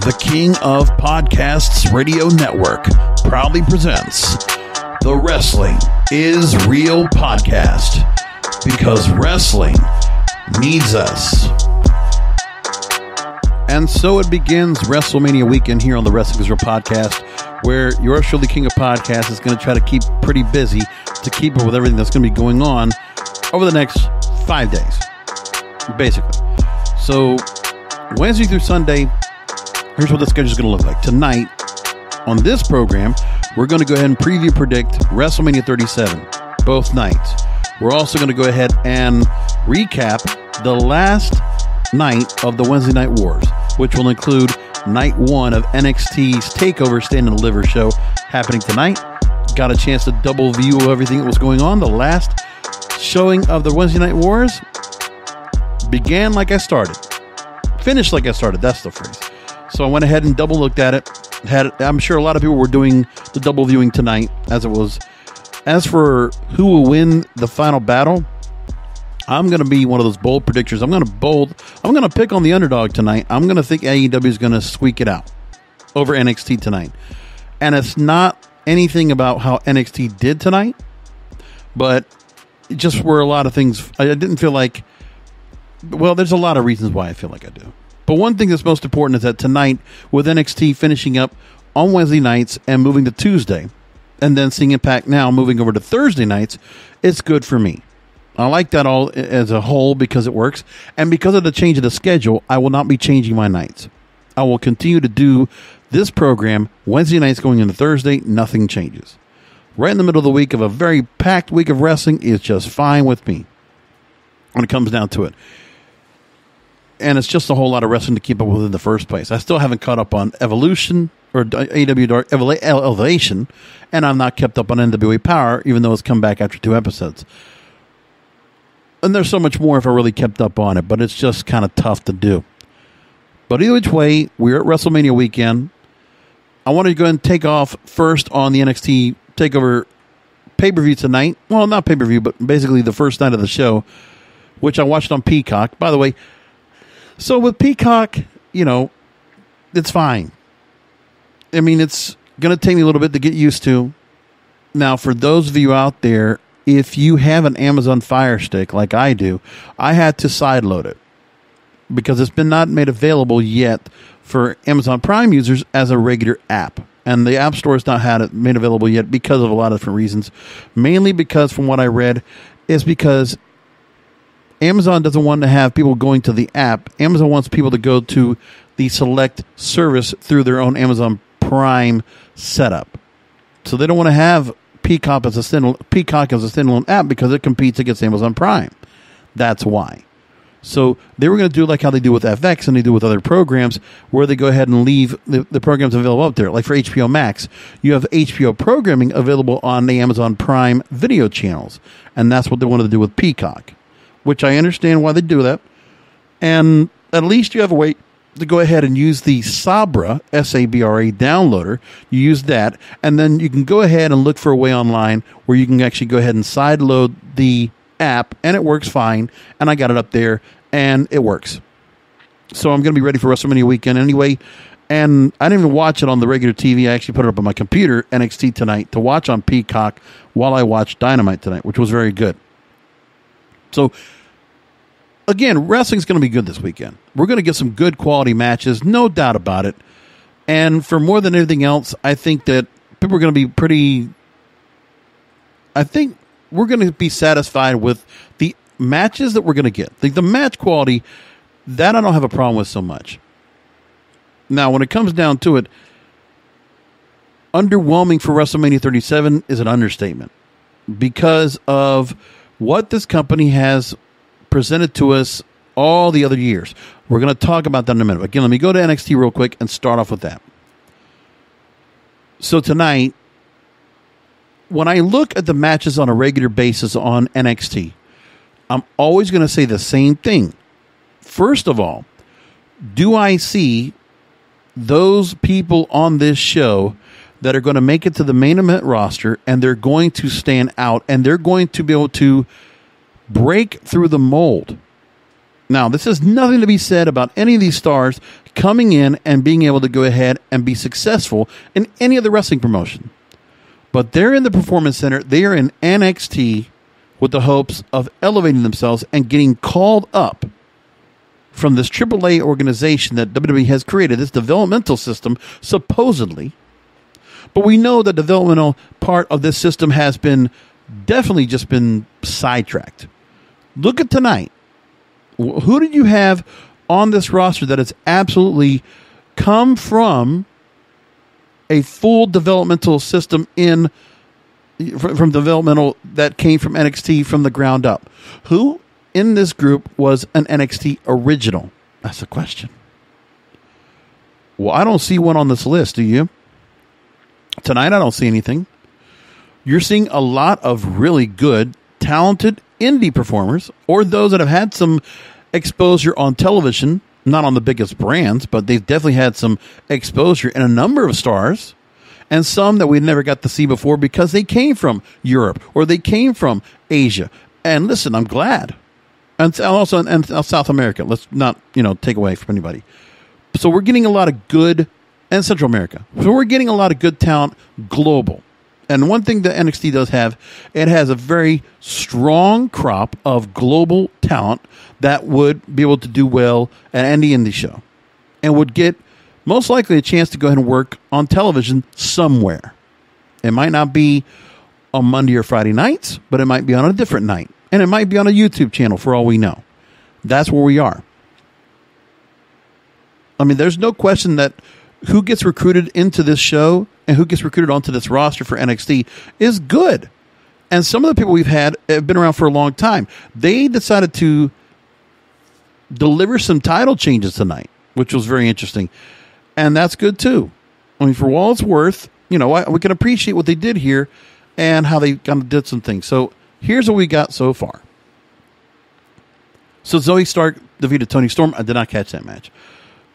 The King of Podcasts Radio Network proudly presents the Wrestling is Real podcast, because wrestling needs us. And so it begins WrestleMania weekend here on the Wrestling is Real podcast, where yours truly, King of Podcasts, is going to try to keep pretty busy to keep up with everything that's going to be going on over the next 5 days, basically. So Wednesday through Sunday, here's what the schedule is going to look like. Tonight, on this program, we're going to go ahead and predict WrestleMania 37, both nights. We're also going to go ahead and recap the last night of the Wednesday Night Wars, which will include night one of NXT's TakeOver Stand and Deliver show happening tonight. Got a chance to double view everything that was going on. The last showing of the Wednesday Night Wars began like I started. Finished like I started. That's the phrase. So I went ahead and double looked at it. I'm sure a lot of people were doing the double viewing tonight as it was. As for who will win the final battle, I'm going to be one of those bold predictors. I'm going to pick on the underdog tonight. I'm going to think AEW is going to squeak it out over NXT tonight. And it's not anything about how NXT did tonight, but it just were a lot of things. I didn't feel like, well, there's a lot of reasons why I feel like I do. But one thing that's most important is that tonight, with NXT finishing up on Wednesday nights and moving to Tuesday, and then seeing Impact now moving over to Thursday nights, it's good for me. I like that all as a whole because it works. And because of the change of the schedule, I will not be changing my nights. I will continue to do this program Wednesday nights going into Thursday. Nothing changes. Right in the middle of the week of a very packed week of wrestling is just fine with me when it comes down to it. And it's just a whole lot of wrestling to keep up with in the first place. I still haven't caught up on Evolution or AEW Dark Elevation, and I'm not kept up on NWA Power, even though it's come back after 2 episodes. And there's so much more if I really kept up on it, but it's just kind of tough to do. But either which way, we're at WrestleMania weekend. I want to go ahead and take off first on the NXT TakeOver pay-per-view tonight. Well, not pay-per-view, but basically the first night of the show, which I watched on Peacock. By the way, so with Peacock, it's fine. I mean, it's going to take me a little bit to get used to. Now, for those of you out there, if you have an Amazon Fire Stick like I do, I had to sideload it because it's been not made available yet for Amazon Prime users as a regular app. And the App Store has not had it made available yet because of a lot of different reasons. Mainly because, from what I read, is because Amazon doesn't want to have people going to the app. Amazon wants people to go to the select service through their own Amazon Prime setup. So they don't want to have Peacock as a standalone app because it competes against Amazon Prime. That's why. So they were going to do like how they do with FX and they do with other programs, where they go ahead and leave the programs available up there. Like for HBO Max, you have HBO programming available on the Amazon Prime video channels. And that's what they wanted to do with Peacock, which I understand why they do that. And at least you have a way to go ahead and use the Sabra, S-A-B-R-A downloader. You use that, and then you can go ahead and look for a way online where you can actually go ahead and sideload the app, and it works fine. And I got it up there, and it works. So I'm going to be ready for WrestleMania weekend anyway. And I didn't even watch it on the regular TV. I actually put it up on my computer, NXT tonight, to watch on Peacock while I watched Dynamite tonight, which was very good. So, again, wrestling's going to be good this weekend. We're going to get some good quality matches, no doubt about it. And for more than anything else, I think that people are going to be we're going to be satisfied with the matches that we're going to get. The match quality, that I don't have a problem with so much. Now, when it comes down to it, underwhelming for WrestleMania 37 is an understatement because of what this company has presented to us all the other years. We're going to talk about that in a minute. Again, let me go to NXT real quick and start off with that. So tonight, when I look at the matches on a regular basis on NXT, I'm always going to say the same thing. First of all, do I see those people on this show that are going to make it to the main event roster and they're going to stand out and they're going to be able to break through the mold Now, this is nothing to be said about any of these stars coming in and being able to go ahead and be successful in any other wrestling promotion. But they're in the Performance Center. They are in NXT with the hopes of elevating themselves and getting called up from this AAA organization that WWE has created, this developmental system, supposedly. But we know the developmental part of this system has been definitely just been sidetracked. Look at tonight. Who did you have on this roster that has absolutely come from a full developmental system from developmental that came from NXT from the ground up? Who in this group was an NXT original? That's the question. Well, I don't see one on this list, do you? Tonight, I don't see anything. You're seeing a lot of really good, talented indie performers, or those that have had some exposure on television, not on the biggest brands, but they've definitely had some exposure in a number of stars, and some that we never got to see before because they came from Europe or they came from Asia. And listen, I'm glad. And also in South America. Let's not, take away from anybody. So we're getting a lot of good, and Central America. So we're getting a lot of good talent global. And one thing that NXT does have, it has a very strong crop of global talent that would be able to do well at any indie show and would get most likely a chance to go ahead and work on television somewhere. It might not be on Monday or Friday nights, but it might be on a different night. And it might be on a YouTube channel for all we know. That's where we are. I mean, there's no question that who gets recruited into this show and who gets recruited onto this roster for NXT is good. And some of the people we've had have been around for a long time. They decided to deliver some title changes tonight, which was very interesting. And that's good too. I mean, for all it's worth, we can appreciate what they did here and how they kind of did some things. So here's what we got so far. So Zoe Stark defeated Toni Storm. I did not catch that match.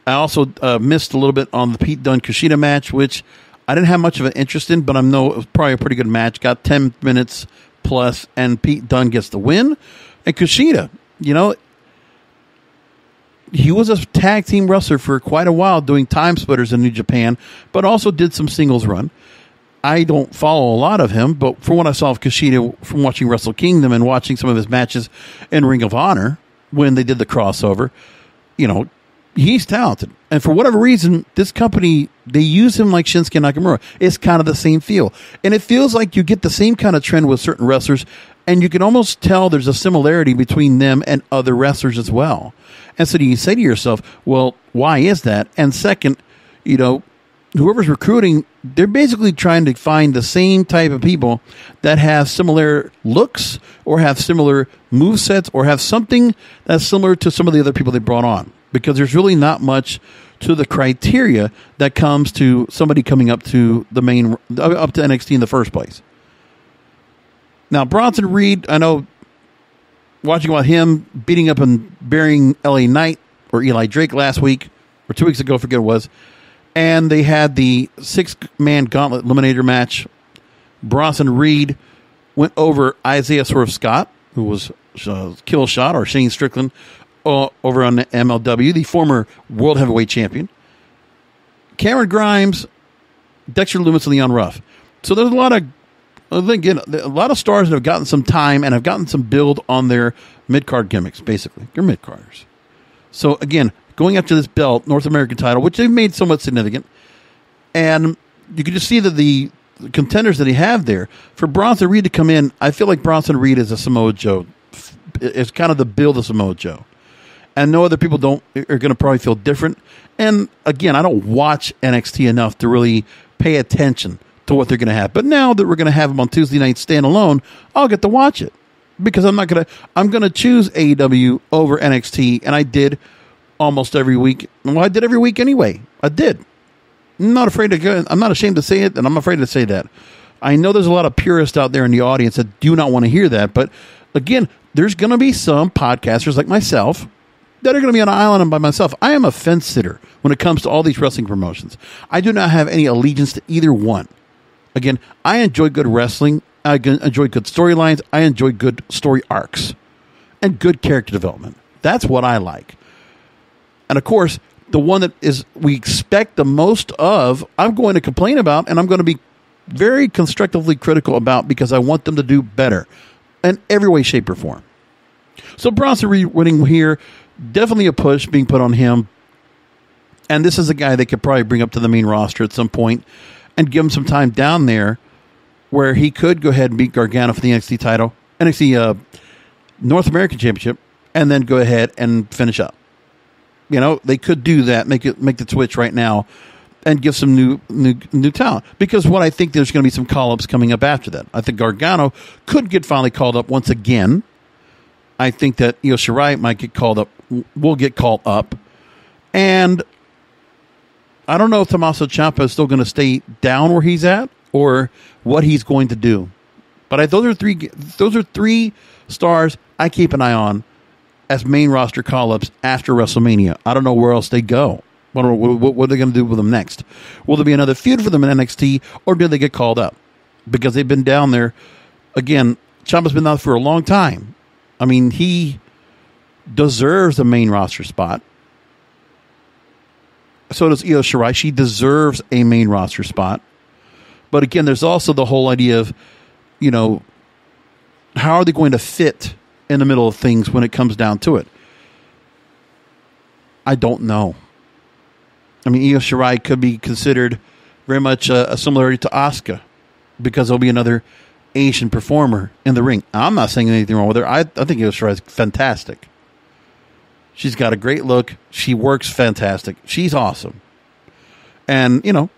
I also missed a little bit on the Pete Dunne-Kushida match, which I didn't have much of an interest in, but I know it was probably a pretty good match. Got 10 minutes plus, and Pete Dunne gets the win. And Kushida, he was a tag team wrestler for quite a while doing time splitters in New Japan, but also did some singles run. I don't follow a lot of him, but from what I saw of Kushida from watching Wrestle Kingdom and watching some of his matches in Ring of Honor when they did the crossover, he's talented. And for whatever reason, this company, they use him like Shinsuke Nakamura. It's kind of the same feel. And it feels like you get the same kind of trend with certain wrestlers, and you can almost tell there's a similarity between them and other wrestlers as well. And so you say to yourself, well, why is that? And second, whoever's recruiting, they're basically trying to find the same type of people that have similar looks or have similar movesets or have something that's similar to some of the other people they brought on. Because there's really not much to the criteria that comes to somebody coming up to up to NXT in the first place. Now, Bronson Reed, I know, watching about him beating up and burying LA Knight or Eli Drake last week, or 2 weeks ago, I forget what it was, and they had the 6-man gauntlet eliminator match. Bronson Reed went over Isaiah Swerve Scott, who was Kill Shot, or Shane Strickland, over on MLW, the former World Heavyweight Champion. Cameron Grimes, Dexter Lumis, and Leon Ruff. So there's a lot of stars that have gotten some time and have gotten some build on their mid-card gimmicks, basically. They're mid-carders. So again, going after this belt, North American title, which they've made somewhat significant, and you can just see that the contenders that he have there, for Bronson Reed to come in, I feel like Bronson Reed is a Samoa Joe. It's kind of the build of Samoa Joe. And no other people are going to probably feel different. And again, I don't watch NXT enough to really pay attention to what they're going to have. But now that we're going to have them on Tuesday night standalone, I'll get to watch it because I'm going to choose AEW over NXT, and I did almost every week. Well, I did every week anyway. I did. I'm not afraid to go. I'm not ashamed to say it, and I'm afraid to say that. I know there's a lot of purists out there in the audience that do not want to hear that, but again, there's going to be some podcasters like myself that are going to be on an island by myself. I am a fence sitter when it comes to all these wrestling promotions. I do not have any allegiance to either one. Again, I enjoy good wrestling. I enjoy good storylines. I enjoy good story arcs and good character development. That's what I like. And of course, the one that is we expect the most of, I'm going to complain about, and I'm going to be very constructively critical about because I want them to do better in every way, shape, or form. So Bronson winning here, definitely a push being put on him. And this is a guy they could probably bring up to the main roster at some point and give him some time down there where he could go ahead and beat Gargano for the NXT title, NXT North American Championship, and then go ahead and finish up. You know, they could do that, make the switch right now, and give some new talent. Because what I think there's going to be some call-ups coming up after that. I think Gargano could get finally called up once again. I think that Io Shirai might get called up, will get called up. And I don't know if Tommaso Ciampa is still going to stay down where he's at or what he's going to do. But those are three stars I keep an eye on as main roster call-ups after WrestleMania. I don't know where else they go. What are they going to do with them next? Will there be another feud for them in NXT, or do they get called up? Because they've been down there. Again, Ciampa's been down for a long time. I mean, he deserves a main roster spot. So does Io Shirai. She deserves a main roster spot. But again, there's also the whole idea of, you know, how are they going to fit in the middle of things when it comes down to it? I don't know. I mean, Io Shirai could be considered very much a similarity to Asuka because there'll be another Asian performer in the ring. I'm not saying anything wrong with her. I think Io Shirai is fantastic. She's got a great look. She works fantastic. She's awesome. And, you know,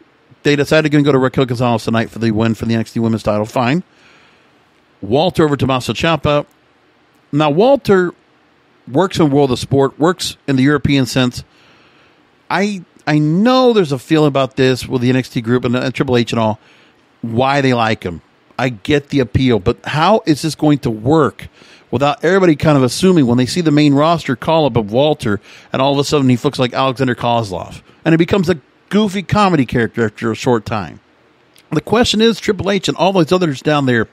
they decided to go to Raquel Gonzalez tonight for the win for the NXT Women's title. Fine. Walter over Tommaso Ciampa. Now, Walter works in World of Sport, works in the European sense. I know there's a feeling about this with the NXT group and Triple H and all, why they like him. I get the appeal, but how is this going to work without everybody kind of assuming when they see the main roster call-up of Walter and all of a sudden he looks like Alexander Kozlov and it becomes a goofy comedy character after a short time? The question is, Triple H and all those others down there,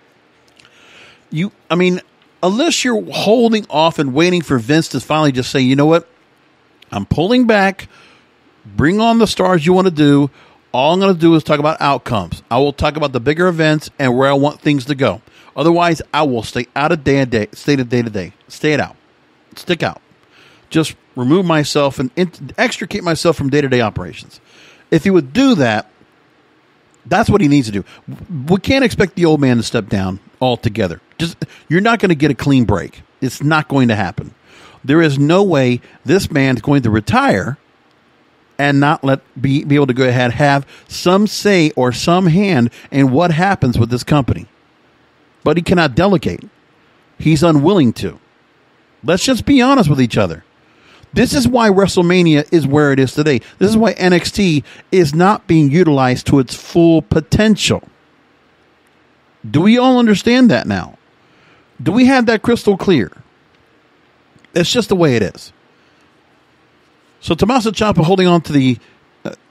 unless you're holding off and waiting for Vince to finally just say, you know what, I'm pulling back, bring on the stars you want to do. All I'm going to do is talk about outcomes. I will talk about the bigger events and where I want things to go. Otherwise, I will stay out of day-to-day. Stay it out. Stick out. Just remove myself and extricate myself from day-to-day operations. If he would do that, that's what he needs to do. We can't expect the old man to step down altogether. You're not going to get a clean break. It's not going to happen. There is no way this man is going to retire and not be able to go ahead and have some say or some hand in what happens with this company. But he cannot delegate. He's unwilling to. Let's just be honest with each other. This is why WrestleMania is where it is today. This is why NXT is not being utilized to its full potential. Do we all understand that now? Do we have that crystal clear? It's just the way it is. So Tommaso Ciampa holding on to the,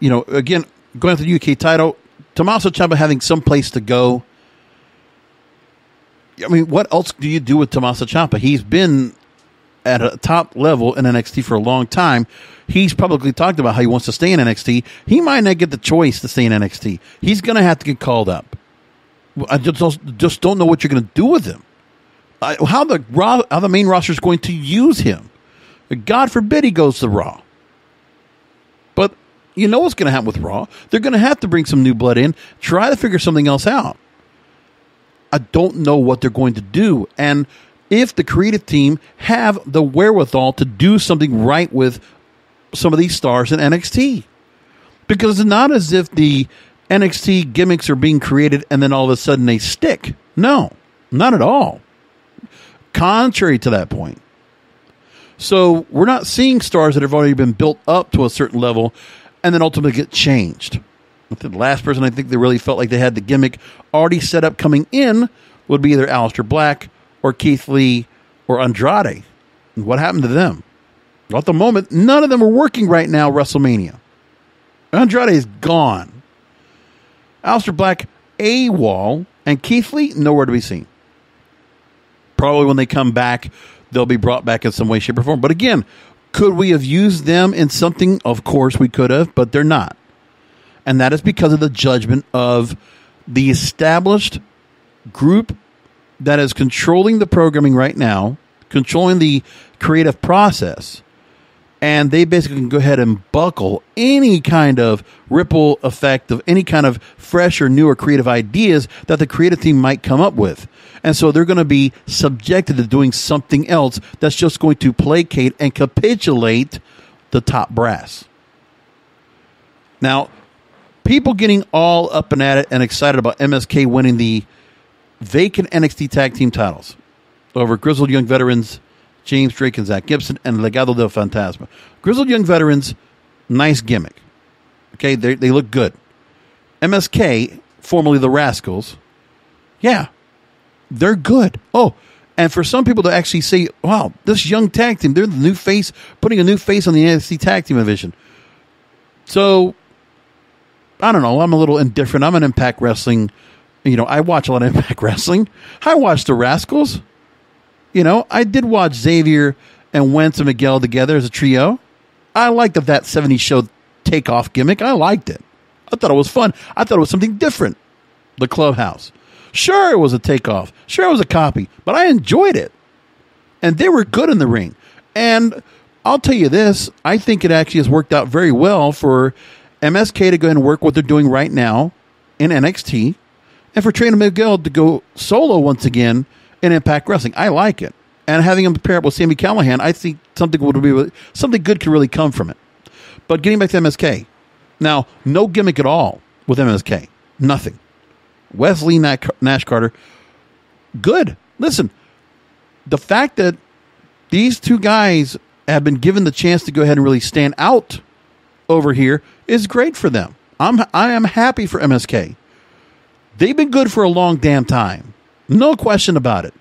again, going after the UK title. Tommaso Ciampa having some place to go. I mean, what else do you do with Tommaso Ciampa? He's been at a top level in NXT for a long time. He's publicly talked about how he wants to stay in NXT. He might not get the choice to stay in NXT. He's going to have to get called up. I just don't know what you're going to do with him. How the main roster is going to use him. God forbid he goes to Raw. But you know what's going to happen with Raw. They're going to have to bring some new blood in, try to figure something else out. I don't know what they're going to do. And if the creative team have the wherewithal to do something right with some of these stars in NXT. Because it's not as if the NXT gimmicks are being created and then all of a sudden they stick. No, not at all. Contrary to that point. So we're not seeing stars that have already been built up to a certain level and then ultimately get changed. The last person I think they really felt like they had the gimmick already set up coming in would be either Aleister Black or Keith Lee or Andrade. And what happened to them? Well, at the moment, none of them are working right now, WrestleMania. Andrade is gone. Aleister Black, AWOL, and Keith Lee, nowhere to be seen. Probably when they come back, they'll be brought back in some way, shape, or form. But again, could we have used them in something? Of course we could have, but they're not. And that is because of the judgment of the established group that is controlling the programming right now, controlling the creative process. And they basically can go ahead and buckle any kind of ripple effect of any kind of fresh or new or creative ideas that the creative team might come up with. And so they're going to be subjected to doing something else that's just going to placate and capitulate the top brass. Now, people getting all up and at it and excited about MSK winning the vacant NXT tag team titles over Grizzled Young Veterans James Drake and Zach Gibson, and Legado del Fantasma. Grizzled Young Veterans, nice gimmick. Okay, they look good. MSK, formerly the Rascals, yeah, they're good. Oh, and for some people to actually say, wow, this young tag team, they're the new face, putting a new face on the NXT tag team division. So, I don't know, I'm a little indifferent. I'm an Impact Wrestling, I watch a lot of Impact Wrestling. I watch the Rascals. I did watch Xavier and Wentz and Miguel together as a trio. I liked that 70s show takeoff gimmick. I liked it. I thought it was fun. I thought it was something different. The Clubhouse. Sure, it was a takeoff. Sure, it was a copy. But I enjoyed it. And they were good in the ring. And I'll tell you this. I think it actually has worked out very well for MSK to go ahead and work what they're doing right now in NXT. And for Trey and Miguel to go solo once again in Impact Wrestling. I like it. And having him pair up with Sami Callihan, I think something good could really come from it. But getting back to MSK. Now, no gimmick at all with MSK. Nothing. Wesley Nash Carter, good. Listen, the fact that these two guys have been given the chance to go ahead and really stand out over here is great for them. I am happy for MSK. They've been good for a long damn time. No question about it.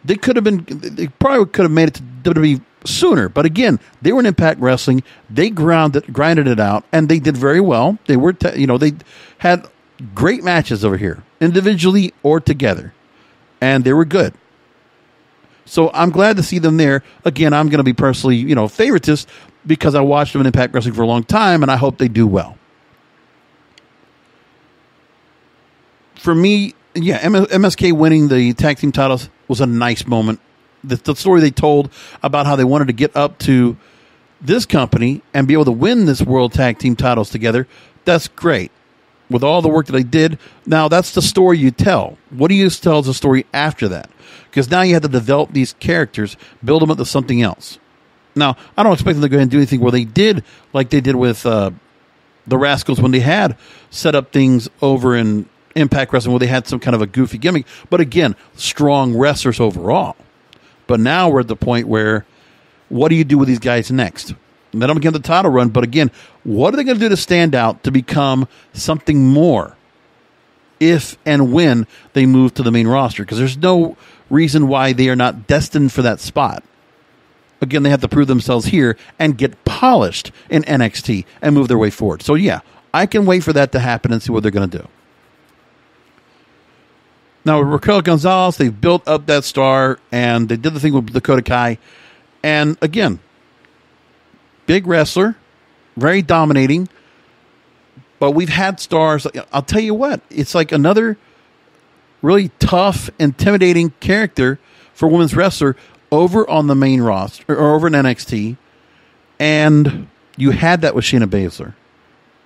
They probably could have made it to WWE sooner. But again, they were in Impact Wrestling. They grinded it out, and they did very well. They were, they had great matches over here, individually or together, and they were good. So I'm glad to see them there. Again, I'm going to be personally, favoritist because I watched them in Impact Wrestling for a long time, and I hope they do well. For me, yeah, MSK winning the tag team titles was a nice moment. The story they told about how they wanted to get up to this company and be able to win this world tag team titles together, that's great. With all the work that they did, now that's the story you tell. What do you tell as a story after that? Because now you have to develop these characters, build them up to something else. Now, I don't expect them to go ahead and do anything where they did like they did with the Rascals when they had set up things over in Impact Wrestling where they had some kind of a goofy gimmick, but again, strong wrestlers overall. But now we're at the point where, what do you do with these guys next? Let them get the title run, but again, what are they going to do to stand out, to become something more if and when they move to the main roster? Because there's no reason why they are not destined for that spot. Again, they have to prove themselves here and get polished in NXT and move their way forward. So yeah, I can wait for that to happen and see what they're going to do. Now, with Raquel Gonzalez, they've built up that star, and they did the thing with Dakota Kai. And again, big wrestler, very dominating. But we've had stars. I'll tell you what, it's like another really tough, intimidating character for a women's wrestler over on the main roster, or over in NXT. And you had that with Shayna Baszler.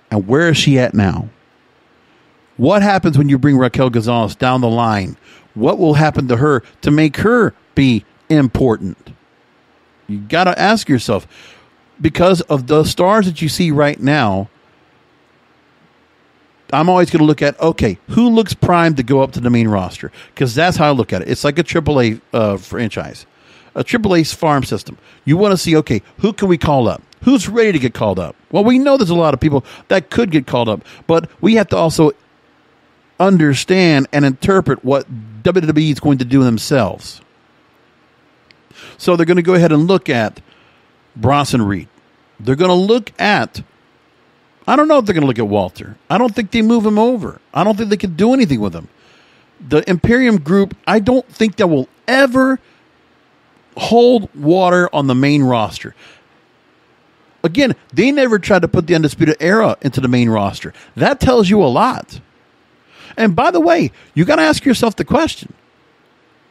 And where is she at now? What happens when you bring Raquel Gonzalez down the line? What will happen to her to make her be important? You got to ask yourself, because of the stars that you see right now, I'm always going to look at, okay, who looks primed to go up to the main roster? Because that's how I look at it. It's like a AAA franchise, a AAA farm system. You want to see, okay, who can we call up? Who's ready to get called up? Well, we know there's a lot of people that could get called up, but we have to also understand and interpret what WWE is going to do themselves. So they're going to go ahead and look at Bronson Reed. They're going to look at, I don't know if they're going to look at Walter. I don't think they move him over. I don't think they can do anything with him. The Imperium group, I don't think that will ever hold water on the main roster. Again, they never tried to put the Undisputed Era into the main roster. That tells you a lot. And by the way, you got to ask yourself the question.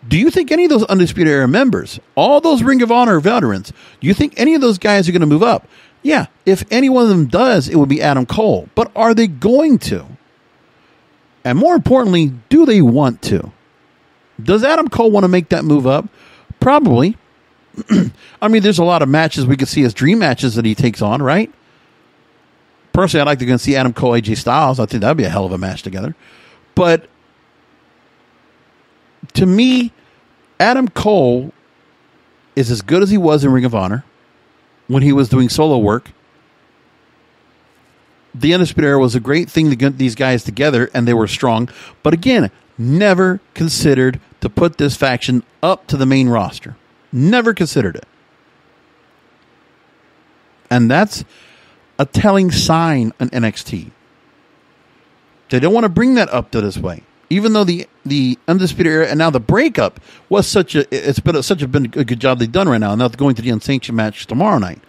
Do you think any of those Undisputed Era members, all those Ring of Honor veterans, do you think any of those guys are going to move up? Yeah, if any one of them does, it would be Adam Cole. But are they going to? And more importantly, do they want to? Does Adam Cole want to make that move up? Probably. I mean, there's a lot of matches we could see as dream matches that he takes on, right? Personally, I'd like to go and see Adam Cole, AJ Styles. I think that'd be a hell of a match together. But to me, Adam Cole is as good as he was in Ring of Honor when he was doing solo work. The Undisputed Era was a great thing to get these guys together, and they were strong. But again, never considered to put this faction up to the main roster. Never considered it. And that's a telling sign on NXT. They don't want to bring that up to this way. Even though the Undisputed Era and now the breakup was such a good job they've done right now. And now they're going to the Unsanctioned match tomorrow night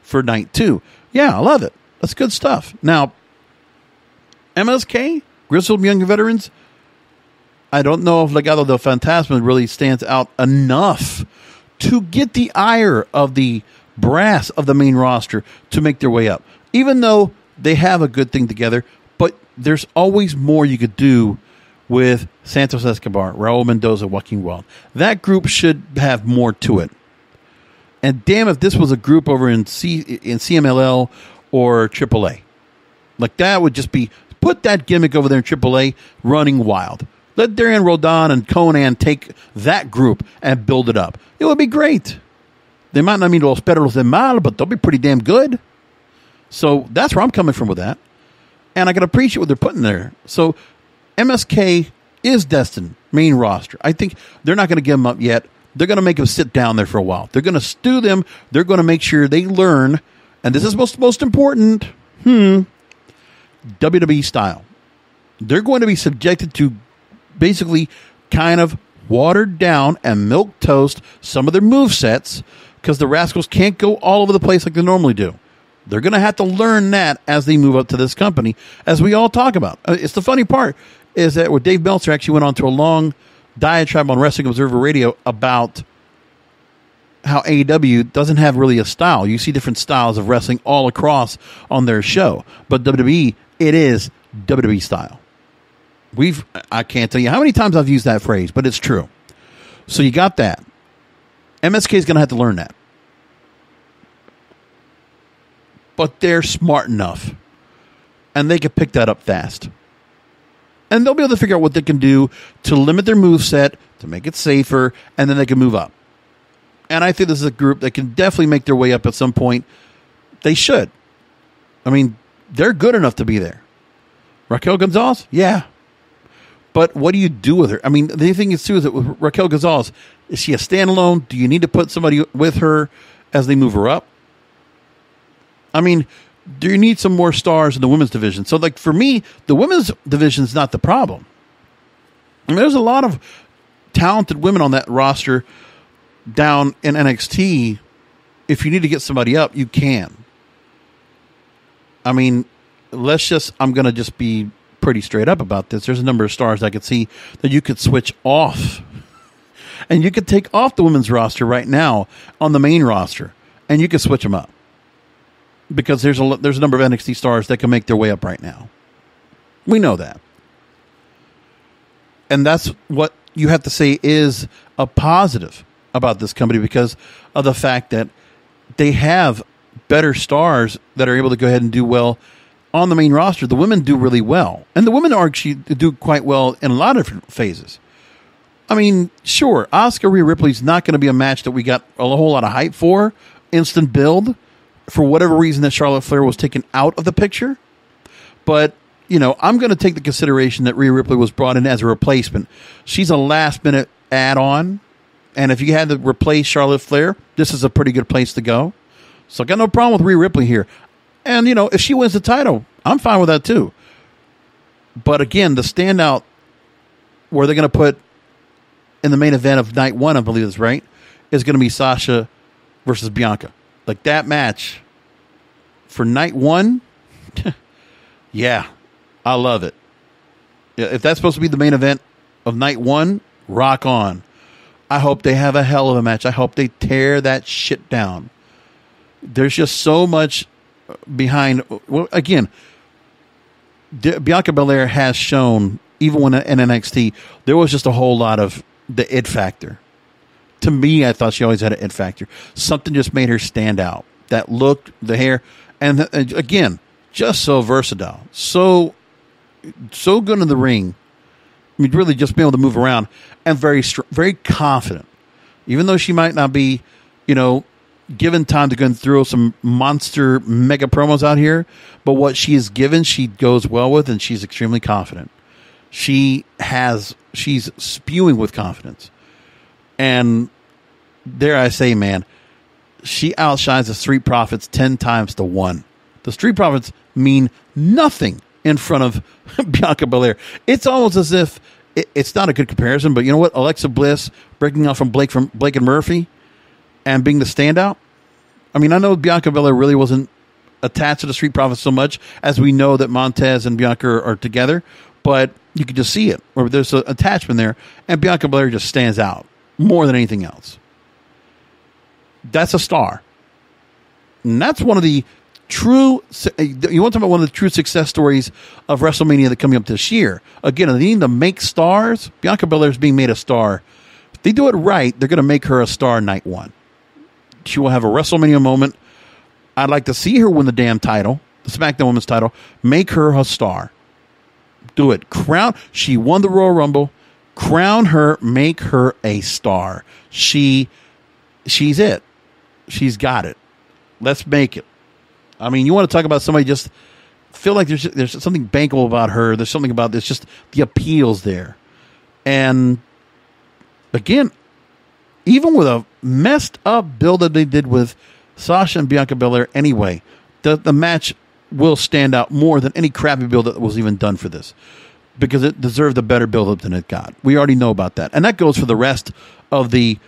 for night 2. Yeah, I love it. That's good stuff. Now, MSK, Grizzled Young Veterans, I don't know if Legado del Fantasma really stands out enough to get the ire of the brass of the main roster to make their way up. Even though they have a good thing together, but there's always more you could do with Santos Escobar, Raul Mendoza, Joaquin Wilde. That group should have more to it. And damn if this was a group over in CMLL or AAA. Like that would just be, put that gimmick over there in AAA running wild. Let Darian Rodon and Conan take that group and build it up. It would be great. They might not mean los perros de mal, but they'll be pretty damn good. So that's where I'm coming from with that. And I can appreciate what they're putting there. So MSK is destined, main roster. I think they're not going to give them up yet. They're going to make them sit down there for a while. They're going to stew them. They're going to make sure they learn. And this is most important. WWE style. They're going to be subjected to basically kind of watered down and milk toast some of their movesets because the Rascals can't go all over the place like they normally do. They're going to have to learn that as they move up to this company, as we all talk about. It's the funny part is that where Dave Meltzer actually went on to a long diatribe on Wrestling Observer Radio about how AEW doesn't have really a style. You see different styles of wrestling all across on their show. But WWE, it is WWE style. I can't tell you how many times I've used that phrase, but it's true. So you got that. MSK is going to have to learn that. But they're smart enough. And they can pick that up fast. And they'll be able to figure out what they can do to limit their moveset, to make it safer, and then they can move up. And I think this is a group that can definitely make their way up at some point. They should. I mean, they're good enough to be there. Raquel Gonzalez? Yeah. But what do you do with her? I mean, the thing is, too, is that with Raquel Gonzalez, is she a standalone? Do you need to put somebody with her as they move her up? I mean, do you need some more stars in the women's division? So, like, for me, the women's division is not the problem. I mean, there's a lot of talented women on that roster down in NXT. If you need to get somebody up, you can. I mean, I'm going to just be pretty straight up about this. There's a number of stars I could see that you could switch off. And you could take off the women's roster right now on the main roster, and you could switch them up. Because there's a number of NXT stars that can make their way up right now. We know that. And that's what you have to say is a positive about this company because of the fact that they have better stars that are able to go ahead and do well on the main roster. The women do really well. And the women actually do quite well in a lot of different phases. I mean, sure, Asuka Rhea Ripley's not going to be a match that we got a whole lot of hype for. Instant build. For whatever reason that Charlotte Flair was taken out of the picture. But, you know, I'm going to take the consideration that Rhea Ripley was brought in as a replacement. She's a last-minute add-on. And if you had to replace Charlotte Flair, this is a pretty good place to go. So I got no problem with Rhea Ripley here. And, you know, if she wins the title, I'm fine with that too. But again, the standout where they're going to put in the main event of night 1, I believe is right, is going to be Sasha versus Bianca. Like that match for night one, yeah, I love it. If that's supposed to be the main event of night one, rock on. I hope they have a hell of a match. I hope they tear that shit down. There's just so much behind. Well, again, Bianca Belair has shown, even when in NXT, there was just a whole lot of the it factor. To me, I thought she always had an it factor. Something just made her stand out. That look, the hair, and again, just so versatile, so good in the ring. I mean, really just being able to move around and very confident. Even though she might not be, given time to go through some monster mega promos out here, but what she is given, she goes well with, and she's extremely confident. She's spewing with confidence. And dare I say, man, she outshines the Street Profits 10 times to 1. The Street Profits mean nothing in front of Bianca Belair. It's almost as if it's not a good comparison, but you know what? Alexa Bliss breaking out from Blake and Murphy and being the standout. I mean, I know Bianca Belair really wasn't attached to the Street Profits so much as we know that Montez and Bianca are together, but you can just see it, or there's an attachment there, and Bianca Belair just stands out more than anything else. That's a star. And that's one of the true, you want to talk about one of the true success stories of WrestleMania that coming up this year. Again, they need to make stars. Bianca Belair is being made a star. If they do it right, they're going to make her a star night one. She will have a WrestleMania moment. I'd like to see her win the damn title, the SmackDown Women's title. Make her a star. Do it. She won the Royal Rumble. Crown her. Make her a star. She's it. She's got it. Let's make it. I mean, you want to talk about somebody just feel like there's something bankable about her. There's something about this, just the appeals there. And again, even with a messed up build that they did with Sasha and Bianca Belair anyway, the match will stand out more than any crappy build that was even done for this, because it deserved a better build-up than it got. We already know about that. And that goes for the rest of the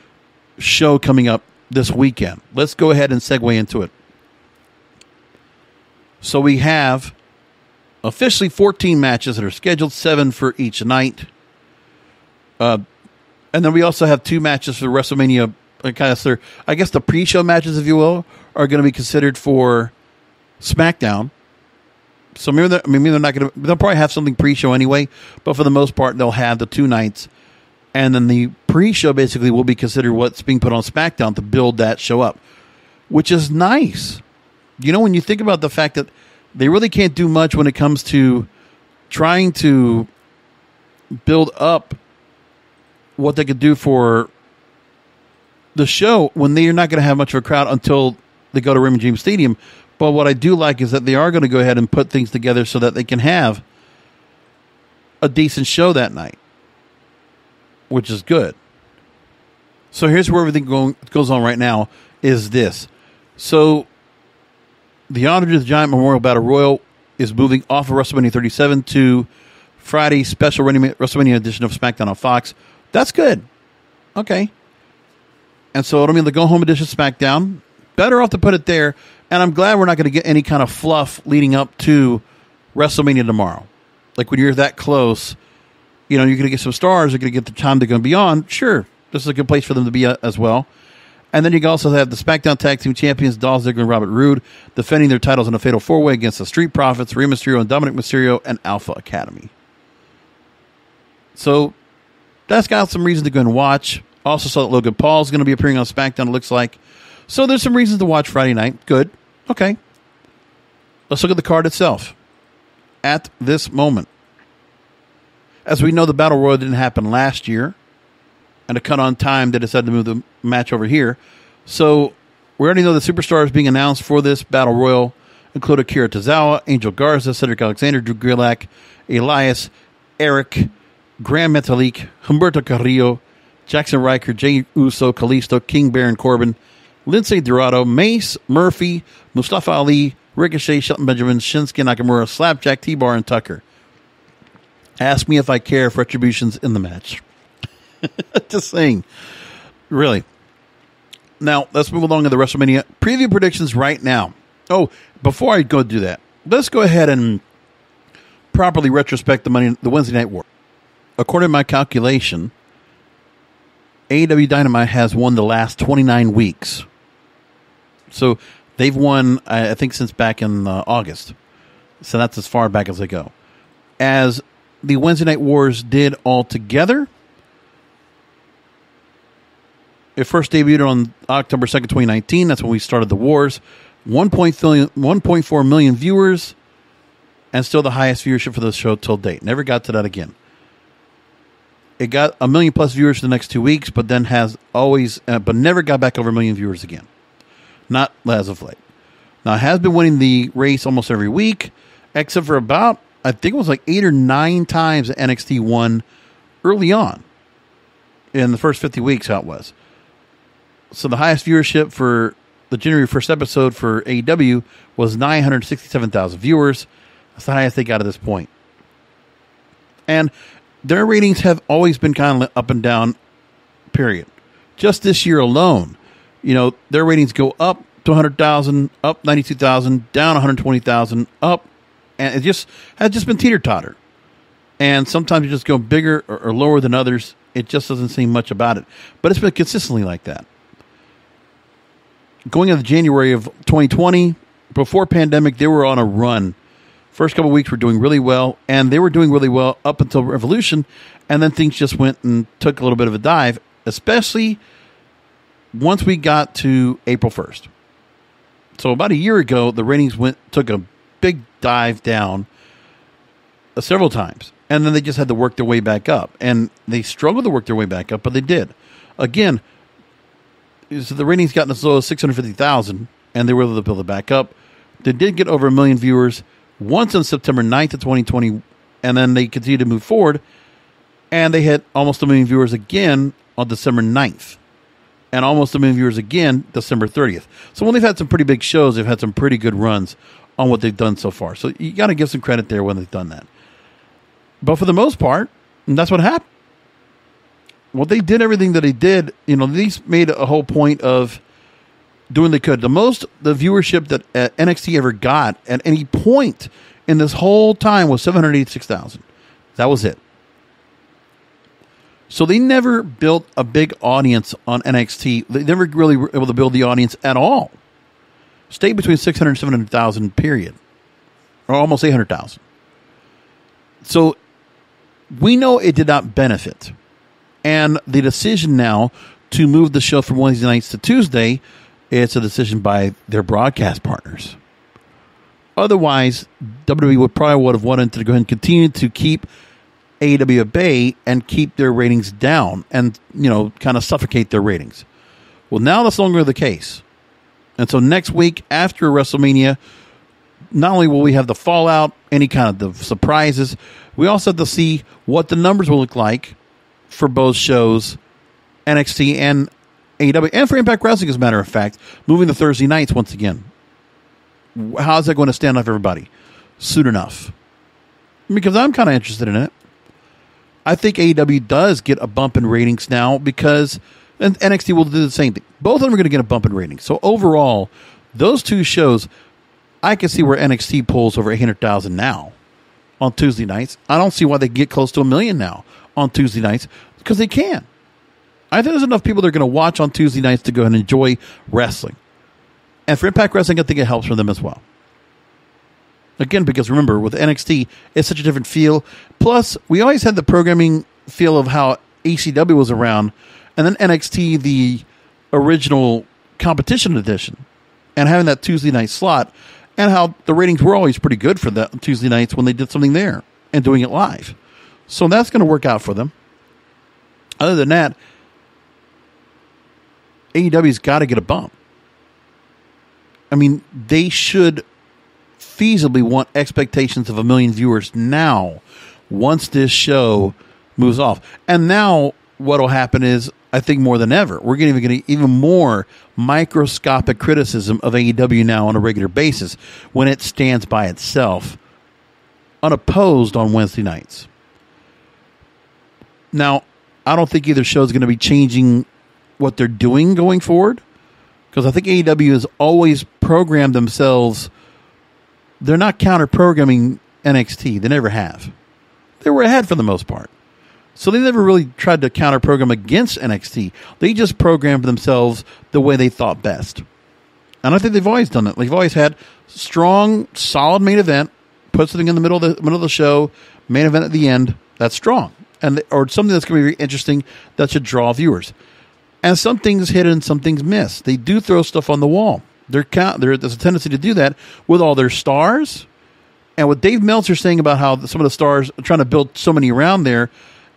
show coming up this weekend. Let's go ahead and segue into it. So we have officially 14 matches that are scheduled, 7 for each night. And then we also have 2 matches for WrestleMania. I guess the pre-show matches, if you will, are going to be considered for SmackDown. So maybe they're not going to. They'll probably have something pre-show anyway, but for the most part, they'll have the 2 nights, and then the pre-show basically will be considered what's being put on SmackDown to build that show up, which is nice. When you think about the fact that they really can't do much when it comes to trying to build up what they could do for the show when they're not going to have much of a crowd until they go to Raymond James Stadium. But what I do like is that they are going to go ahead and put things together so that they can have a decent show that night, which is good. So here's where everything goes on right now is this. So the Andre the Giant Memorial Battle Royal is moving off of WrestleMania 37 to Friday's special WrestleMania edition of SmackDown on Fox. That's good. Okay. And so it'll mean the go-home edition of SmackDown. Better off to put it there. And I'm glad we're not going to get any kind of fluff leading up to WrestleMania tomorrow. Like when you're that close, you're going to get some stars. You're going to get the time they're going to be on. Sure. This is a good place for them to be as well. And then you can also have the SmackDown Tag Team Champions, Dolph Ziggler and Robert Roode, defending their titles in a fatal 4-way against the Street Profits, Rey Mysterio and Dominic Mysterio, and Alpha Academy. So that's got some reason to go and watch. Also saw that Logan Paul's going to be appearing on SmackDown, it looks like. So there's some reasons to watch Friday night. Good. Okay. Let's look at the card itself. At this moment, as we know, the Battle Royal didn't happen last year. And to cut on time, they decided to move the match over here. So we already know the superstars being announced for this Battle Royal include Akira Tozawa, Angel Garza, Cedric Alexander, Drew Gulak, Elias, Eric, Gran Metalik, Humberto Carrillo, Jackson Riker, Jey Uso, Kalisto, King Baron Corbin, Lindsay Dorado, Mace, Murphy, Mustafa Ali, Ricochet, Shelton Benjamin, Shinsuke Nakamura, Slapjack, T-Bar, and Tucker. Ask me if I care if Retribution's in the match. Just saying. Really. Now, let's move along to the WrestleMania preview predictions right now. Oh, before I go do that, let's go ahead and properly retrospect the Wednesday Night War. According to my calculation, AEW Dynamite has won the last 29 weeks. So they've won, I think, since back in August. So that's as far back as they go. As the Wednesday Night Wars did all together, it first debuted on October 2nd, 2019. That's when we started the Wars. 1.4 million viewers, and still the highest viewership for the show till date. Never got to that again. It got 1 million plus viewers for the next 2 weeks, but then but never got back over 1 million viewers again. Not as of late. Now, it has been winning the race almost every week, except for about, I think it was like 8 or 9 times that NXT won early on in the first 50 weeks, how it was. So the highest viewership for the January 1st episode for AEW was 967,000 viewers. That's the highest they got at this point. And their ratings have always been kind of up and down, period. Just this year alone, their ratings go up to 100,000, up 92,000, down 120,000, up. And it has just been teeter-totter. And sometimes you just go bigger or lower than others. It just doesn't seem much about it. But it's been consistently like that. Going into January of 2020, before pandemic, they were on a run. First couple of weeks were doing really well, and they were doing really well up until Revolution, and then things just went and took a little bit of a dive, especially once we got to April 1st. So about a year ago, the ratings took a big dive down several times, and then they just had to work their way back up, and they struggled to work their way back up, but they did. Again, so the ratings got as low as 650,000, and they were able to build it back up. They did get over 1 million viewers once on September 9th of 2020, and then they continued to move forward, and they hit almost 1 million viewers again on December 9th, and almost 1 million viewers again December 30th. So when they've had some pretty big shows, they've had some pretty good runs on what they've done so far. So you got to give some credit there when they've done that. But for the most part, that's what happened. Well, they did everything that they did. They made a whole point of doing what they could. The viewership that NXT ever got at any point in this whole time was 786,000. That was it. So they never built a big audience on NXT. They never really were able to build the audience at all. Stayed between 600 and 700,000, period. Or almost 800,000. So we know it did not benefit. And the decision now to move the show from Wednesday nights to Tuesday, it's a decision by their broadcast partners. Otherwise, WWE would have wanted to go ahead and continue to keep AEW at bay and keep their ratings down and, kind of suffocate their ratings. Well, now that's no longer the case. And so next week after WrestleMania, not only will we have the fallout, any kind of the surprises, we also have to see what the numbers will look like for both shows, NXT and AEW, and for Impact Wrestling, as a matter of fact, moving to Thursday nights once again. How is that going to stand off everybody? Soon enough. Because I'm kind of interested in it. I think AEW does get a bump in ratings now because and NXT will do the same thing. Both of them are going to get a bump in ratings. So overall, those two shows, I can see where NXT pulls over 800,000 now on Tuesday nights. I don't see why they get close to 1 million now on Tuesday nights, because they can. I think there's enough people that are going to watch on Tuesday nights to go and enjoy wrestling. And for Impact Wrestling, I think it helps for them as well. Again, because remember, with NXT, it's such a different feel. Plus, we always had the programming feel of how ECW was around, and then NXT, the original competition edition, and having that Tuesday night slot, and how the ratings were always pretty good for that Tuesday nights when they did something there and doing it live. So that's going to work out for them. Other than that, AEW's got to get a bump. I mean, they should feasibly want expectations of 1 million viewers now once this show moves off. And now what will happen is, I think more than ever, we're going to get even more microscopic criticism of AEW now on a regular basis when it stands by itself, unopposed on Wednesday nights. Now, I don't think either show is going to be changing what they're doing going forward. Because I think AEW has always programmed themselves. They're not counter-programming NXT. They never have. They were ahead for the most part. So they never really tried to counter-program against NXT. They just programmed themselves the way they thought best. And I think they've always done it. They've always had strong, solid main event, put something in the middle of the show, main event at the end. That's strong. Or something that's going to be very interesting that should draw viewers. And some things hit and some things miss. They do throw stuff on the wall. There's a tendency to do that with all their stars. And what Dave Meltzer saying about how some of the stars are trying to build so many around there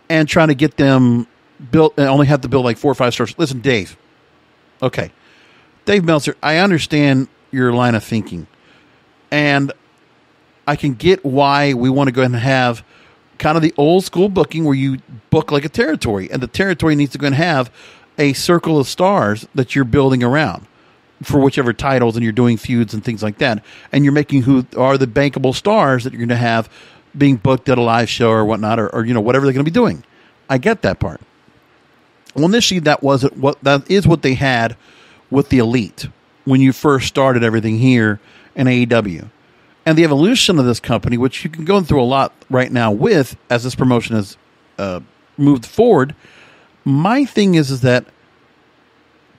and trying to get them built and only have to build like 4 or 5 stars. Listen, Dave. Okay. Dave Meltzer, I understand your line of thinking. And I can get why we want to go ahead and have kind of the old school booking where you book like a territory. And the territory needs to go and have a circle of stars that you're building around for whichever titles, and you're doing feuds and things like that. And you're making who are the bankable stars that you're going to have being booked at a live show or whatnot, or you know, whatever they're going to be doing. I get that part. Well, initially, that is what they had with the Elite when you first started everything here in AEW. And the evolution of this company, which you can go through a lot right now with, as this promotion has moved forward, my thing is that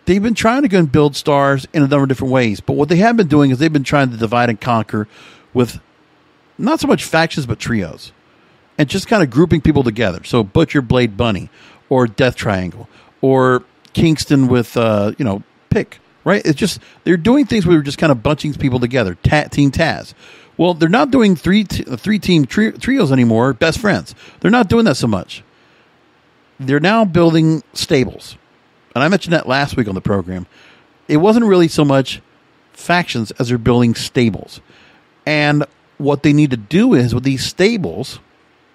they've been trying to go and build stars in a number of different ways. But what they have been doing is they've been trying to divide and conquer with not so much factions, but trios. And just kind of grouping people together. So Butcher, Blade, Bunny, or Death Triangle, or Kingston with, Pick, right? It's just, they're doing things where they're just kind of bunching people together. Team Taz. Well, they're not doing three-team trios anymore, best friends. They're not doing that so much. They're now building stables. And I mentioned that last week on the program. It wasn't really so much factions as they're building stables. And what they need to do is with these stables,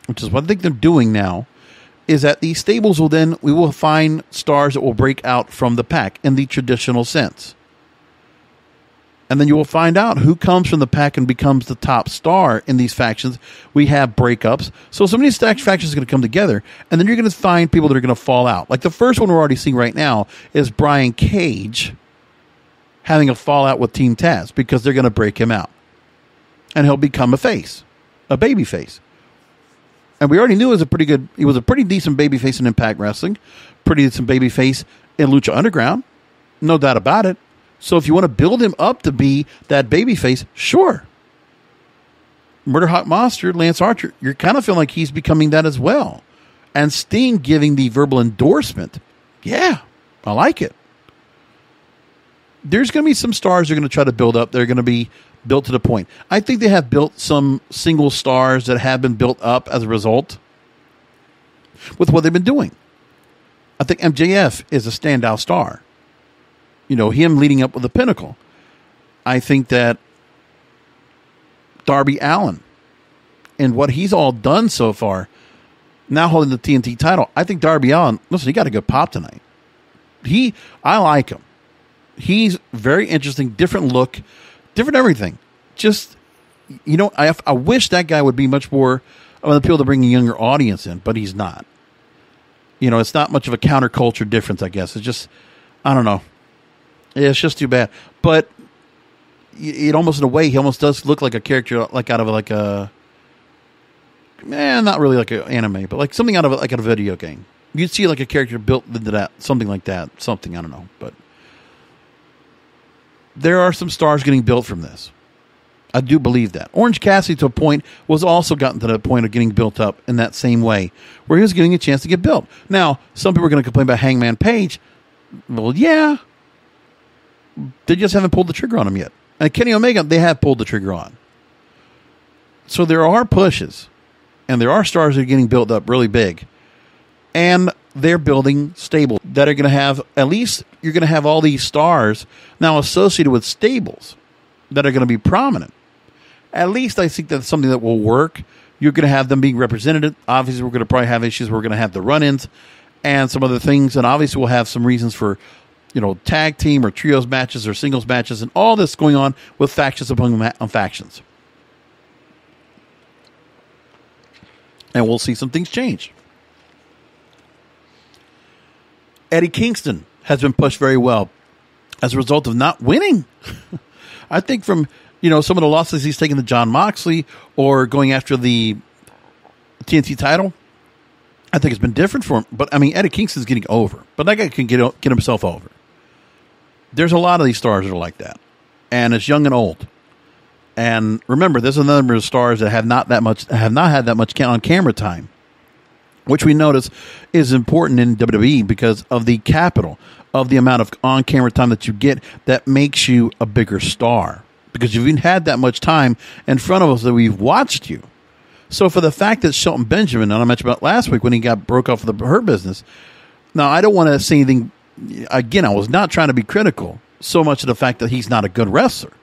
which is what I think they're doing now, is that these stables we will find stars that will break out from the pack in the traditional sense. And then you will find out who comes from the pack and becomes the top star in these factions. We have breakups. So some of these factions are going to come together, and then you're going to find people that are going to fall out. Like the first one we're already seeing right now is Brian Cage having a fallout with Team Taz because they're going to break him out. And he'll become a face, a baby face. And we already knew he was a pretty decent babyface in Impact Wrestling, pretty decent babyface in Lucha Underground, no doubt about it. So if you want to build him up to be that babyface, sure. Murder Hawk Monster, Lance Archer, you're kind of feeling like he's becoming that as well. And Sting giving the verbal endorsement, yeah, I like it. There's going to be some stars they're going to try to build up. They're going to be built to the point. I think they have built some single stars that have been built up as a result with what they've been doing. I think MJF is a standout star. You know, him leading up with the Pinnacle. I think that Darby Allin and what he's all done so far, now holding the TNT title, I think Darby Allin, listen, he got a good pop tonight. I like him. He's very interesting, different look, different everything. Just, I wish that guy would be much more of an appeal to bring a younger audience in, but he's not. It's not much of a counterculture difference, I guess. It's just, I don't know. It's just too bad. But it almost, in a way, he almost does look like a character like out of like a, not really like an anime, but like something out of like a video game. You'd see like a character built into that, something like that. Something, I don't know. But there are some stars getting built from this. I do believe that. Orange Cassidy, to a point, was also gotten to the point of getting built up in that same way, where he was getting a chance to get built. Now, some people are going to complain about Hangman Page. Well, yeah. They just haven't pulled the trigger on him yet. And Kenny Omega, they have pulled the trigger on. So there are pushes. And there are stars that are getting built up really big. And they're building stables that are going to have, at least you're going to have all these stars now associated with stables that are going to be prominent. At least I think that's something that will work. You're going to have them being represented. Obviously, we're going to probably have issues. We're going to have the run-ins and some other things. And obviously, we'll have some reasons for, tag team or trios matches or singles matches and all this going on with factions among factions. And we'll see some things change. Eddie Kingston has been pushed very well as a result of not winning. I think from, some of the losses he's taken to Jon Moxley or going after the TNT title, I think it's been different for him. But, Eddie Kingston's getting over. But that guy can get himself over. There's a lot of these stars that are like that. And it's young and old. And remember, there's a number of stars that have not had that much on-camera time, which we notice is important in WWE because of the capital, of the amount of on-camera time that you get that makes you a bigger star. Because you've had that much time in front of us that we've watched you. So for the fact that Shelton Benjamin, and I mentioned about last week when he got broke off of her business, now I don't want to say anything, again, I was not trying to be critical so much of the fact that he's not a good wrestler.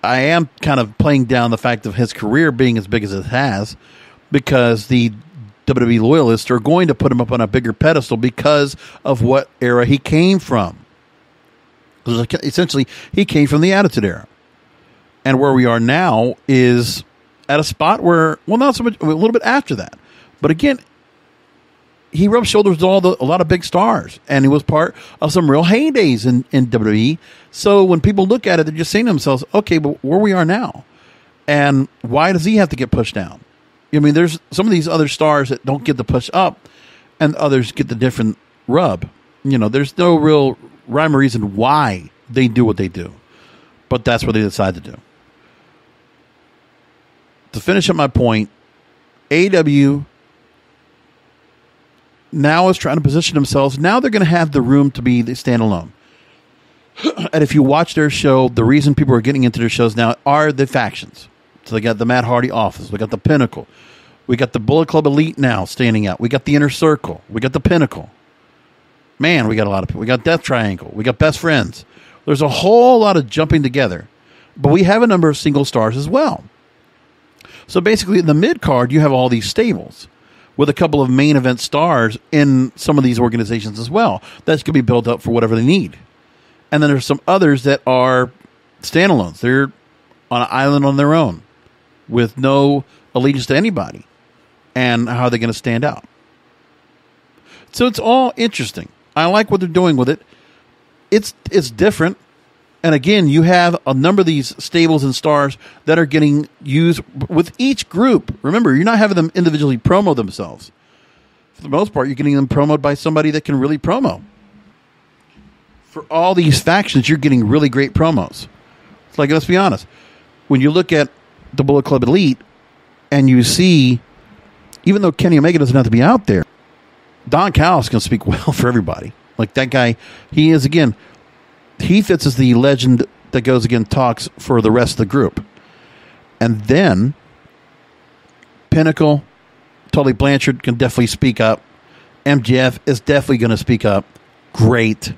I am kind of playing down the fact of his career being as big as it has because the WWE loyalists are going to put him up on a bigger pedestal because of what era he came from. Essentially, he came from the Attitude Era. And where we are now is at a spot where, well, not so much, a little bit after that. But again, he rubbed shoulders with a lot of big stars. And he was part of some real heydays in WWE. So when people look at it, they're just saying to themselves, okay, but where we are now. And why does he have to get pushed down? There's some of these other stars that don't get the push up and others get the different rub. There's no real rhyme or reason why they do what they do. But that's what they decide to do. To finish up my point, AEW now is trying to position themselves. Now they're going to have the room to be the standalone. And if you watch their show, the reason people are getting into their shows now are the factions. So they got the Matt Hardy office. We got the Pinnacle. We got the Bullet Club Elite now standing out. We got the Inner Circle. We got the Pinnacle. Man, we got a lot of people. We got Death Triangle. We got Best Friends. There's a whole lot of jumping together. But we have a number of single stars as well. So basically, in the mid-card, you have all these stables with a couple of main event stars in some of these organizations as well. That's going to be built up for whatever they need. And then there's some others that are standalones. They're on an island on their own with no allegiance to anybody. And how are they going to stand out? So it's all interesting. I like what they're doing with it. It's different. And again, you have a number of these stables and stars that are getting used with each group. Remember, you're not having them individually promo themselves. For the most part, you're getting them promoted by somebody that can really promo. For all these factions, you're getting really great promos. It's like, let's be honest. When you look at the Bullet Club Elite and you see, even though Kenny Omega doesn't have to be out there, Don Callis can speak well for everybody. Like that guy, he is, again, he fits as the legend that goes again, talks for the rest of the group. And then Pinnacle, Tully Blanchard can definitely speak up. MJF is definitely going to speak up. Great.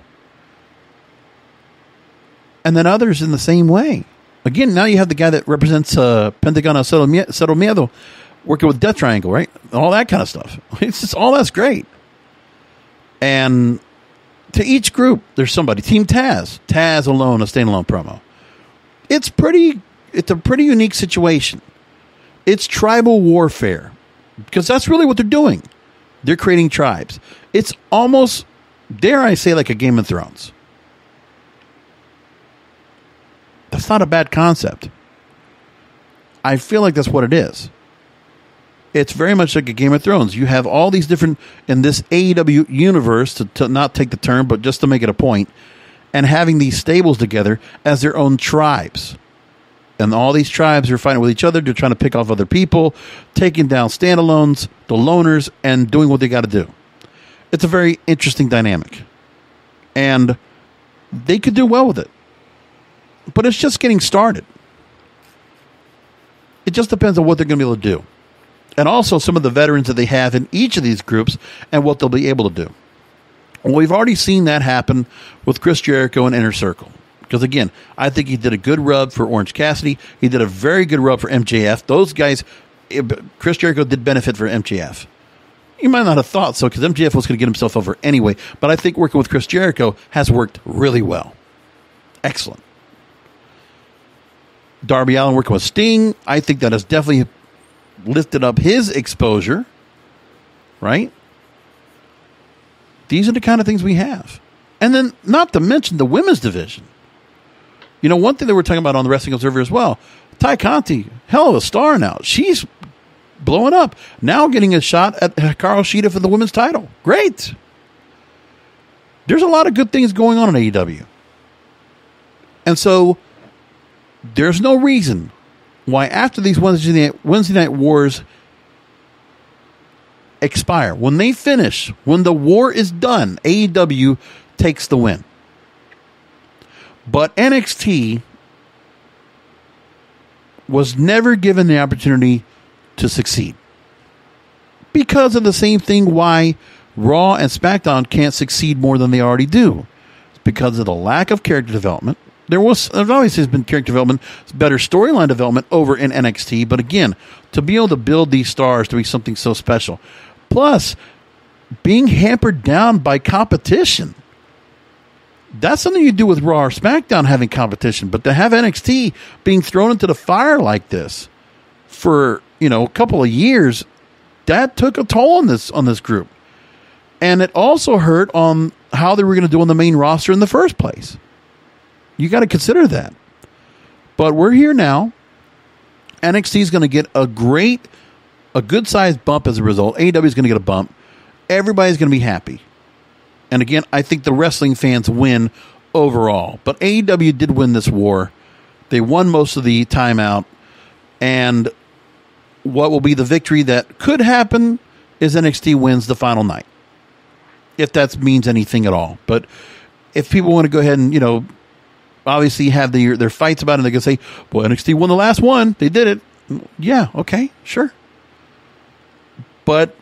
And then others in the same way. Again, now you have the guy that represents Pentagon Cero Miedo working with Death Triangle, right? All that kind of stuff. It's just all that's great. And to each group, there's somebody. Team Taz. Taz alone, a standalone promo. It's a pretty unique situation. It's tribal warfare. Because that's really what they're doing. They're creating tribes. It's almost, dare I say, like a Game of Thrones. That's not a bad concept. I feel like that's what it is. It's very much like a Game of Thrones. You have all these different, in this AEW universe, to not take the term, but just to make it a point, and having these stables together as their own tribes. And all these tribes are fighting with each other. They're trying to pick off other people, taking down standalones, the loners, and doing what they got to do. It's a very interesting dynamic. And they could do well with it. But it's just getting started. It just depends on what they're going to be able to do. And also some of the veterans that they have in each of these groups and what they'll be able to do. Well, we've already seen that happen with Chris Jericho and Inner Circle. Because, again, I think he did a good rub for Orange Cassidy. He did a very good rub for MJF. Those guys, Chris Jericho did benefit for MJF. You might not have thought so because MJF was going to get himself over anyway. But I think working with Chris Jericho has worked really well. Excellent. Darby Allin working with Sting. I think that has definitely lifted up his exposure, right? These are the kind of things we have. And then, not to mention the women's division. You know, one thing that we're talking about on the Wrestling Observer as well, Ty Conti, hell of a star now. She's blowing up. Now getting a shot at Hikaru Shida for the women's title. Great. There's a lot of good things going on in AEW. And so, there's no reason why after these Wednesday night wars expire, when they finish, when the war is done, AEW takes the win. But NXT was never given the opportunity to succeed. Because of the same thing why Raw and SmackDown can't succeed more than they already do. It's because of the lack of character development. There's always been character development, better storyline development over in NXT. But again, to be able to build these stars to be something so special. Plus, being hampered down by competition. That's something you do with Raw or SmackDown having competition. But to have NXT being thrown into the fire like this for, a couple of years, that took a toll on this group. And it also hurt on how they were going to do on the main roster in the first place. You got to consider that. But we're here now. NXT is going to get a good-sized bump as a result. AEW is going to get a bump. Everybody's going to be happy. And again, I think the wrestling fans win overall. But AEW did win this war. They won most of the time out. And what will be the victory that could happen is NXT wins the final night. If that means anything at all. But if people want to go ahead and, obviously have their fights about it, they're going to say, well, NXT won the last one. They did it. Yeah, okay, sure. But,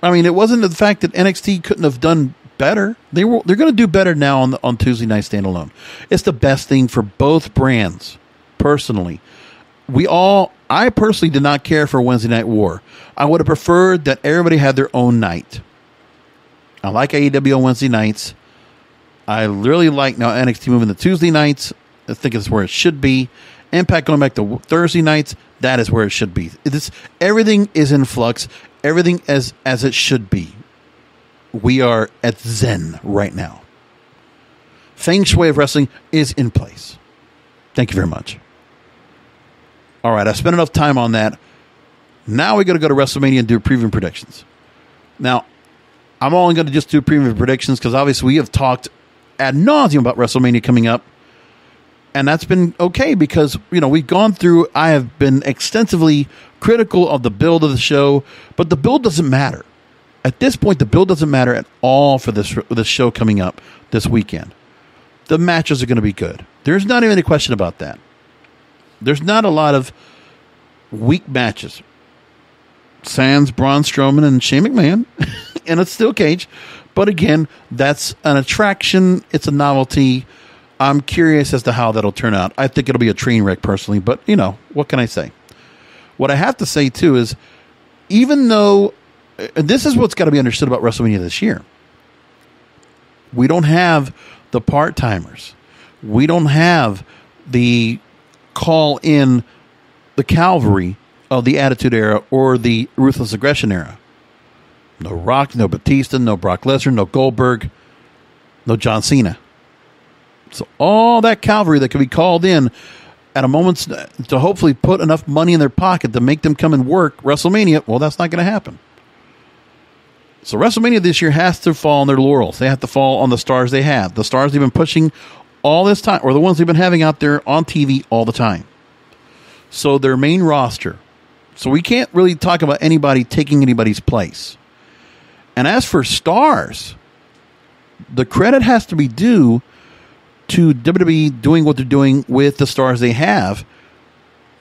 it wasn't the fact that NXT couldn't have done better. They're going to do better now on Tuesday Night Standalone. It's the best thing for both brands, personally. I personally did not care for Wednesday Night War. I would have preferred that everybody had their own night. I like AEW on Wednesday nights. I really like now NXT moving to Tuesday nights. I think it's where it should be. Impact going back to Thursday nights. That is where it should be. Everything is in flux. Everything as it should be. We are at Zen right now. Feng Shui of wrestling is in place. Thank you very much. All right, I spent enough time on that. Now we got to go to WrestleMania and do preview predictions. Now, I'm only going to just do preview predictions because obviously we have talked ad nauseum about WrestleMania coming up. And that's been okay because, we've gone through, I have been extensively critical of the build of the show, but the build doesn't matter. At this point, the build doesn't matter at all for this show coming up this weekend. The matches are going to be good. There's not even any question about that. There's not a lot of weak matches. Sans Braun Strowman and Shane McMahon in a steel cage. But again, that's an attraction. It's a novelty. I'm curious as to how that'll turn out. I think it'll be a train wreck personally, but what can I say? What I have to say too is, even though, and this is what's got to be understood about WrestleMania this year, we don't have the part-timers. We don't have the call in the cavalry of the Attitude Era or the Ruthless Aggression Era. No Rock, no Batista, no Brock Lesnar, no Goldberg, no John Cena. So all that cavalry that can be called in at a moment's to hopefully put enough money in their pocket to make them come and work WrestleMania, well, that's not going to happen. So WrestleMania this year has to fall on their laurels. They have to fall on the stars they have. The stars they've been pushing all this time, or the ones they've been having out there on TV all the time. So their main roster. So we can't really talk about anybody taking anybody's place. And as for stars, the credit has to be due to WWE doing what they're doing with the stars they have,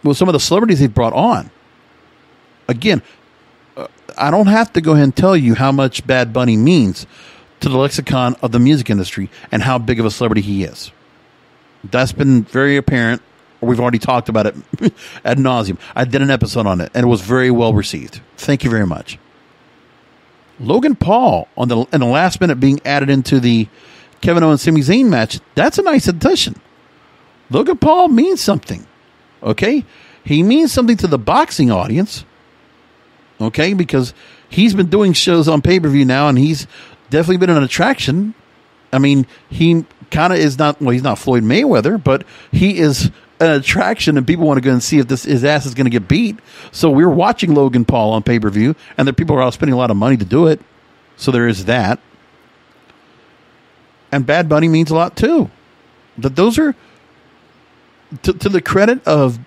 with some of the celebrities they've brought on. Again, I don't have to go ahead and tell you how much Bad Bunny means to the lexicon of the music industry and how big of a celebrity he is. That's been very apparent. We've already talked about it ad nauseum. I did an episode on it, and it was very well received. Thank you very much. Logan Paul in the last minute being added into the Kevin Owens Sami Zayn match. That's a nice addition. Logan Paul means something. Okay, he means something to the boxing audience. Okay, because he's been doing shows on pay-per-view now, and he's definitely been an attraction I mean, he kind of is not, well, he's not Floyd Mayweather, but he is an attraction, and people want to go and see if his ass is going to get beat. So we're watching Logan Paul on pay-per-view, and the people are all spending a lot of money to do it. So there is that. And Bad Bunny means a lot too. But those are, to the credit of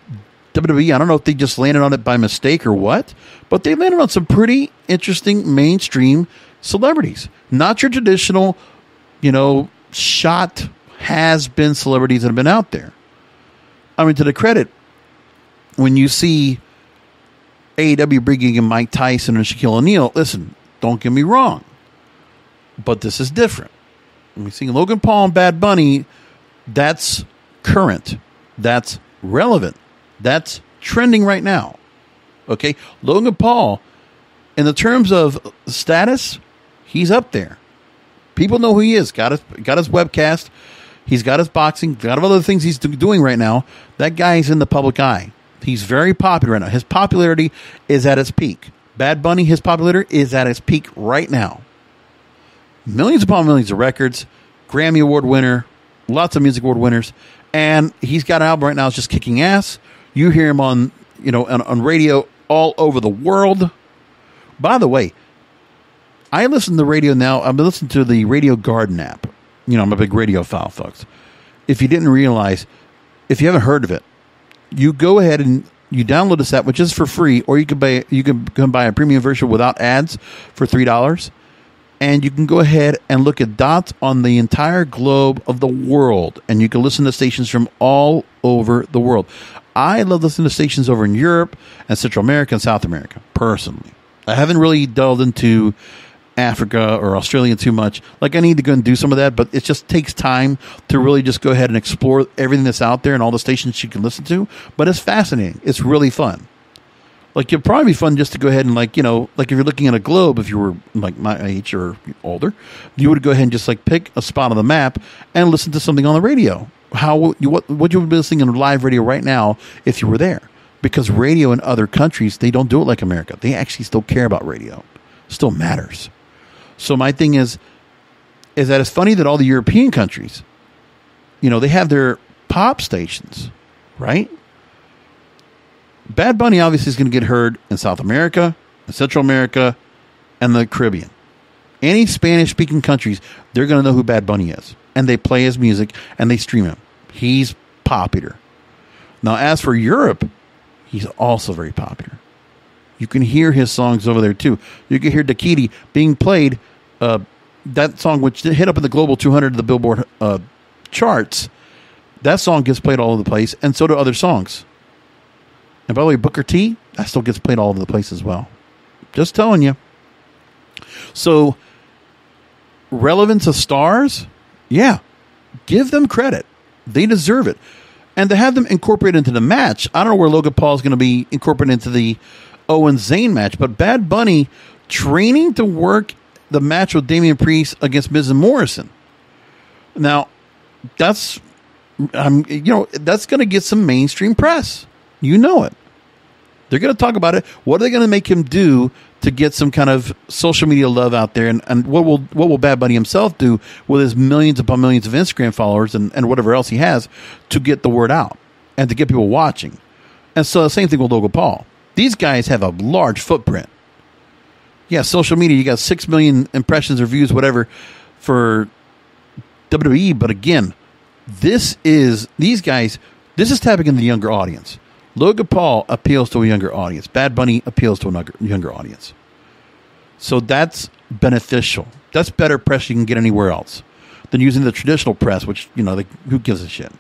WWE, I don't know if they just landed on it by mistake or what, but they landed on some pretty interesting mainstream celebrities. Not your traditional, shot has-been celebrities that have been out there. I mean, to the credit, when you see AEW bringing in Mike Tyson and Shaquille O'Neal, listen, don't get me wrong, but this is different. When we see Logan Paul and Bad Bunny, that's current. That's relevant. That's trending right now. Okay? Logan Paul, in the terms of status, he's up there. People know who he is. Got his webcast. He's got his boxing. Got other things he's doing right now. That guy's in the public eye. He's very popular right now. His popularity is at its peak. Bad Bunny, his popularity is at its peak right now. Millions upon millions of records. Grammy Award winner. Lots of music award winners. And he's got an album right now that's just kicking ass. You hear him on radio all over the world. By the way, I listen to radio now. I've been listening to the Radio Garden app. I'm a big radiophile, folks. If you didn't realize, if you haven't heard of it, you go ahead and you download this app, which is for free, or you can buy a premium version without ads for $3. And you can go ahead and look at dots on the entire globe of the world. And you can listen to stations from all over the world. I love listening to stations over in Europe and Central America and South America, personally. I haven't really delved into Africa or Australia too much. Like, I need to go and do some of that, but it just takes time to really just go ahead and explore everything that's out there and all the stations you can listen to. But it's fascinating. It's really fun. Like, it'd probably be fun just to go ahead and, like if you're looking at a globe, if you were like my age or older, you would go ahead and just pick a spot on the map and listen to something on the radio. What you would be listening on live radio right now if you were there? Because radio in other countries, they don't do it like America. They actually still care about radio. Still matters. So my thing is that it's funny that all the European countries, they have their pop stations, right? Bad Bunny obviously is going to get heard in South America, in Central America, and the Caribbean. Any Spanish-speaking countries, they're going to know who Bad Bunny is. And they play his music, and they stream him. He's popular. Now, as for Europe, he's also very popular. You can hear his songs over there, too. You can hear Dakiti being played. That song, which hit up in the Global 200 of the Billboard charts, that song gets played all over the place, and so do other songs. And by the way, Booker T, that still gets played all over the place as well. Just telling you. So, relevance of stars, yeah, give them credit. They deserve it. And to have them incorporated into the match, I don't know where Logan Paul is going to be incorporated into the Owens-Zayn match, but Bad Bunny training to work the match with Damian Priest against Miz and Morrison. Now, that's going to get some mainstream press. You know it. They're going to talk about it. What are they going to make him do to get some kind of social media love out there? And what will Bad Bunny himself do with his millions upon millions of Instagram followers and whatever else he has to get the word out and to get people watching? And so the same thing with Logan Paul. These guys have a large footprint. Yeah, social media, you got 6 million impressions or views, whatever, for WWE. But again, this is tapping into the younger audience. Logan Paul appeals to a younger audience. Bad Bunny appeals to a younger audience. So that's beneficial. That's better press you can get anywhere else than using the traditional press, which, who gives a shit?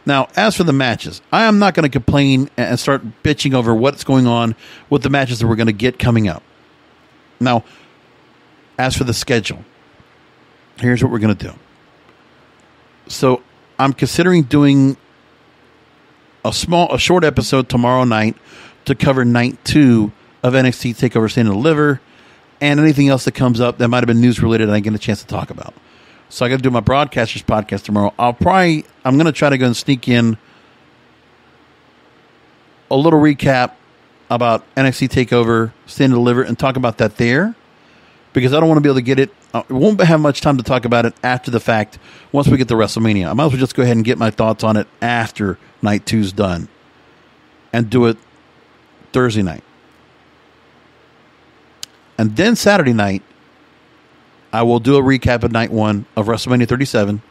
Now, as for the matches, I am not going to complain and start bitching over what's going on with the matches that we're going to get coming up. Now, as for the schedule, here's what we're going to do. So, I'm considering doing a short episode tomorrow night to cover night 2 of NXT TakeOver Stand and Deliver and anything else that comes up that might have been news related and I get a chance to talk about. So I got to do my broadcasters podcast tomorrow. I'm going to try to go and sneak in a little recap about NXT TakeOver Stand and Deliver and talk about that there, because I don't want to be able to get it We won't have much time to talk about it after the fact once we get to WrestleMania. I might as well just go ahead and get my thoughts on it after Night 2's done and do it Thursday night. And then Saturday night, I will do a recap of Night 1 of WrestleMania 37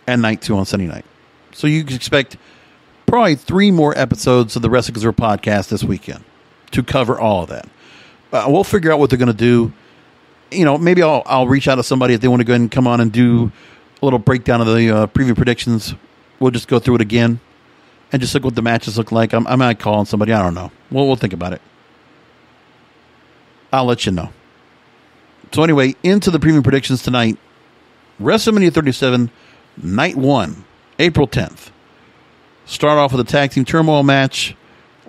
and Night 2 on Sunday night. So you can expect probably 3 more episodes of the Wrestling Observer podcast this weekend to cover all of that. We'll figure out what they're going to do. You know, maybe I'll reach out to somebody if they want to go ahead and come on and do a little breakdown of the preview predictions. We'll just go through it again and just look what the matches look like. I might call on somebody. I don't know. We'll think about it. I'll let you know. So anyway, into the preview predictions tonight. WrestleMania 37, Night 1, April 10th. Start off with a tag team turmoil match.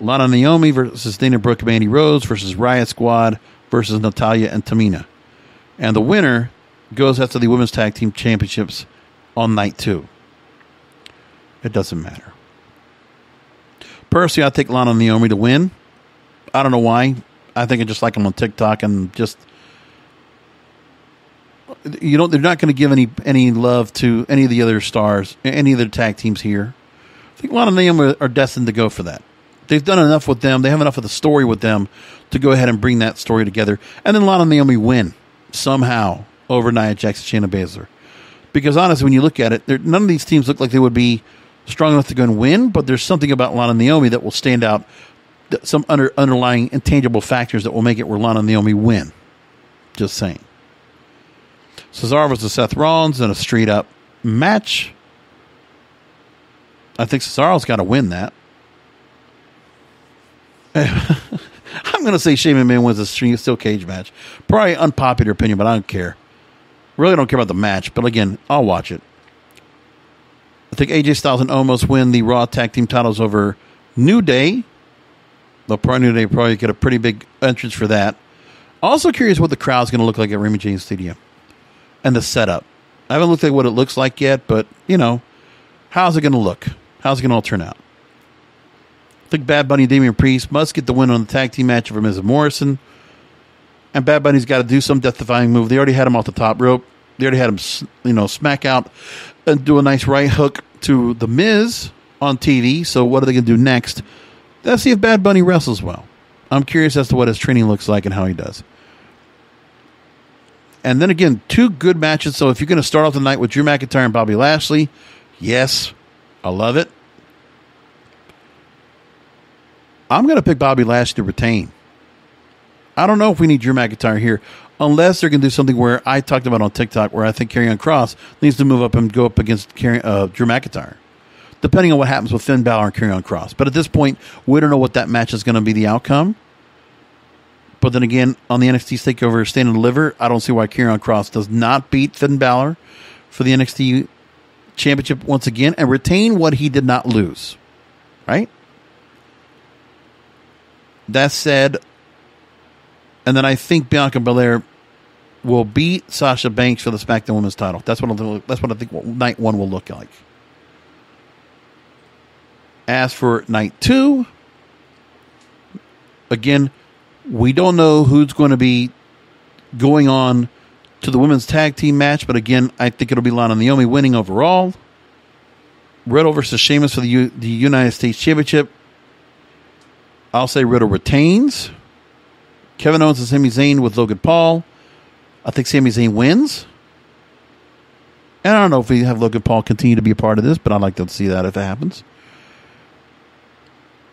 Lana and Naomi versus Dana Brooke and Mandy Rose versus Riott Squad versus Natalya and Tamina. And the winner goes after the Women's Tag Team Championships on Night 2. It doesn't matter. Personally, I take Lana and Naomi to win. I don't know why. I think I just like them on TikTok and just... You know, they're not going to give any love to any of the other stars, any of the tag teams here. I think Lana and Naomi are destined to go for that. They've done enough with them. They have enough of the story with them to go ahead and bring that story together. And then Lana and Naomi win somehow over Nia Jax and Shayna Baszler. Because honestly, when you look at it, none of these teams look like they would be strong enough to go and win, but there's something about Lana and Naomi that will stand out, some underlying intangible factors that will make it where Lana and Naomi win. Just saying. Cesaro versus Seth Rollins in a straight-up match. I think Cesaro's got to win that. I'm going to say Shane McMahon wins a steel cage match. Probably unpopular opinion, but I don't care. Really don't care about the match, but again, I'll watch it. I think AJ Styles and Omos win the Raw Tag Team titles over New Day. New Day probably get a pretty big entrance for that. Also curious what the crowd's going to look like at Raymond James Stadium. And the setup. I haven't looked at what it looks like yet, but, you know, how's it going to look? How's it going to all turn out? I think Bad Bunny and Damian Priest must get the win on the tag team match over Miz and Morrison. And Bad Bunny's got to do some death-defying move. They already had him off the top rope. They already had him, smack out and do a nice right hook to the Miz on TV. So what are they going to do next? Let's see if Bad Bunny wrestles well. I'm curious as to what his training looks like and how he does. And then again, 2 good matches. So if you're going to start off the night with Drew McIntyre and Bobby Lashley, yes, I love it. I'm going to pick Bobby Lashley to retain. I don't know if we need Drew McIntyre here, unless they're going to do something where I talked about on TikTok, where I think Karrion Kross needs to move up and go up against Drew McIntyre, depending on what happens with Finn Balor and Karrion Kross. But at this point, we don't know what that match is going to be the outcome. But then again, on the NXT TakeOver Stand and Deliver, I don't see why Karrion Kross does not beat Finn Balor for the NXT Championship once again and retain what he did not lose. Right? That said, and then I think Bianca Belair will beat Sasha Banks for the SmackDown Women's title. That's what I think Night 1 will look like. As for Night 2, again, we don't know who's going to be going on to the women's tag team match, but again, I think it'll be Lana and Naomi winning overall. Riddle versus Sheamus for the United States Championship. I'll say Riddle retains. Kevin Owens and Sami Zayn with Logan Paul. I think Sami Zayn wins. And I don't know if we have Logan Paul continue to be a part of this, but I'd like to see that if it happens.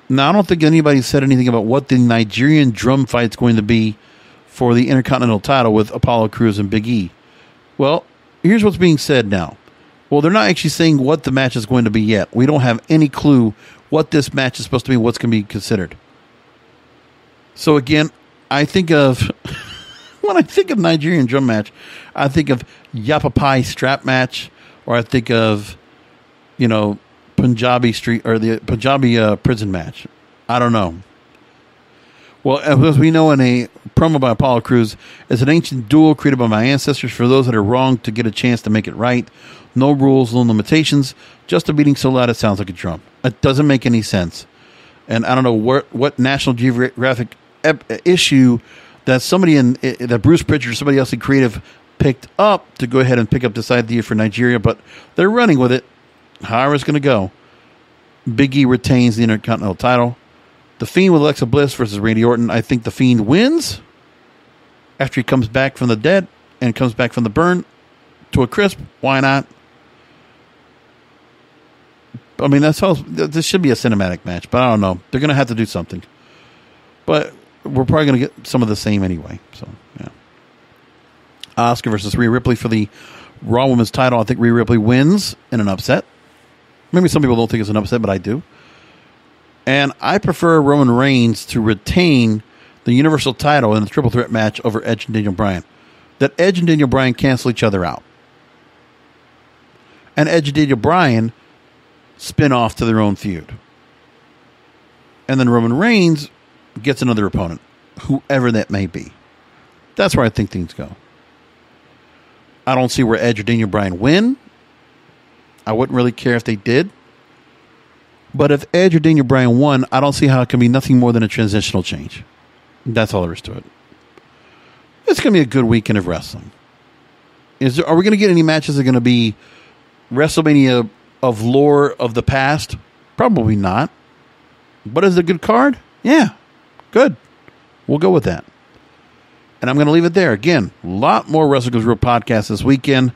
Now, I don't think anybody said anything about what the Nigerian drum fight's going to be for the Intercontinental title with Apollo Crews and Big E. Well, here's what's being said now. Well, they're not actually saying what the match is going to be yet. We don't have any clue what this match is supposed to be, what's going to be considered. So again, I think of, when I think of Nigerian drum match, I think of Yapapai strap match, or I think of, Punjabi street or the Punjabi prison match. I don't know. Well, as we know in a promo by Apollo Crews, it's an ancient duel created by my ancestors for those that are wrong to get a chance to make it right. No rules, no limitations, just a beating so loud it sounds like a drum. It doesn't make any sense. And I don't know what National Geographic issue that somebody that Bruce Pritchard or somebody else in creative picked up to go ahead and pick up this idea for Nigeria, but they're running with it. However it's going to go. Big E retains the Intercontinental title. The Fiend with Alexa Bliss versus Randy Orton. I think The Fiend wins after he comes back from the dead and comes back from the burn to a crisp. Why not? I mean, that's how this should be a cinematic match, but I don't know. They're going to have to do something. But we're probably going to get some of the same anyway. So, yeah. Asuka versus Rhea Ripley for the Raw Women's title. I think Rhea Ripley wins in an upset. Maybe some people don't think it's an upset, but I do. And I prefer Roman Reigns to retain the Universal title in a triple threat match over Edge and Daniel Bryan. That Edge and Daniel Bryan cancel each other out. And Edge and Daniel Bryan spin off to their own feud. And then Roman Reigns gets another opponent, whoever that may be. That's where I think things go. I don't see where Edge or Daniel Bryan win. I wouldn't really care if they did. But if Edge or Daniel Bryan won, I don't see how it can be nothing more than a transitional change. That's all there is to it. It's going to be a good weekend of wrestling. Are we going to get any matches that are going to be WrestleMania of lore of the past? Probably not. But is it a good card? Yeah. Good. We'll go with that. And I'm going to leave it there. Again, a lot more Wrestle Goes Real podcasts this weekend.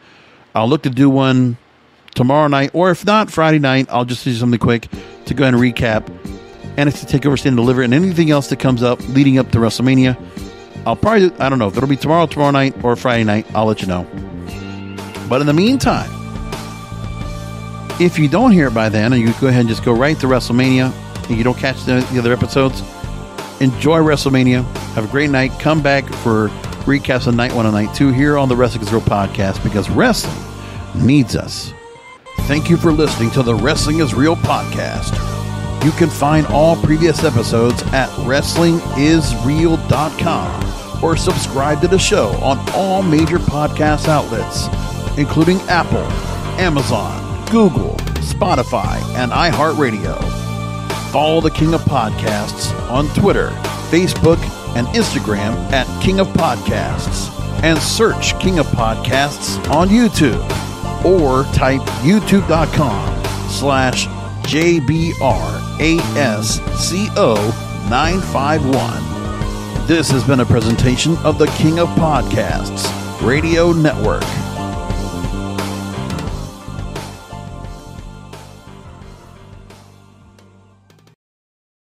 I'll look to do one tomorrow night, or if not, Friday night. I'll just do something quick to go ahead and recap NXT TakeOver Stand and Deliver and anything else that comes up leading up to WrestleMania. I'll probably, I don't know if it'll be tomorrow night, or Friday night. I'll let you know. But in the meantime, if you don't hear it by then, and you go ahead and just go right to WrestleMania, and you don't catch the other episodes, enjoy WrestleMania. Have a great night. Come back for recaps of Night 1 and Night 2 here on the Wrestling is Real podcast, because wrestling needs us. Thank you for listening to the Wrestling is Real podcast. You can find all previous episodes at WrestlingIsReal.com or subscribe to the show on all major podcast outlets, including Apple, Amazon, Google, Spotify, and iHeartRadio. Follow the King of Podcasts on Twitter, Facebook, and Instagram at King of Podcasts, and search King of Podcasts on YouTube, or type youtube.com/JBRASCO951. This has been a presentation of the King of Podcasts Radio Network.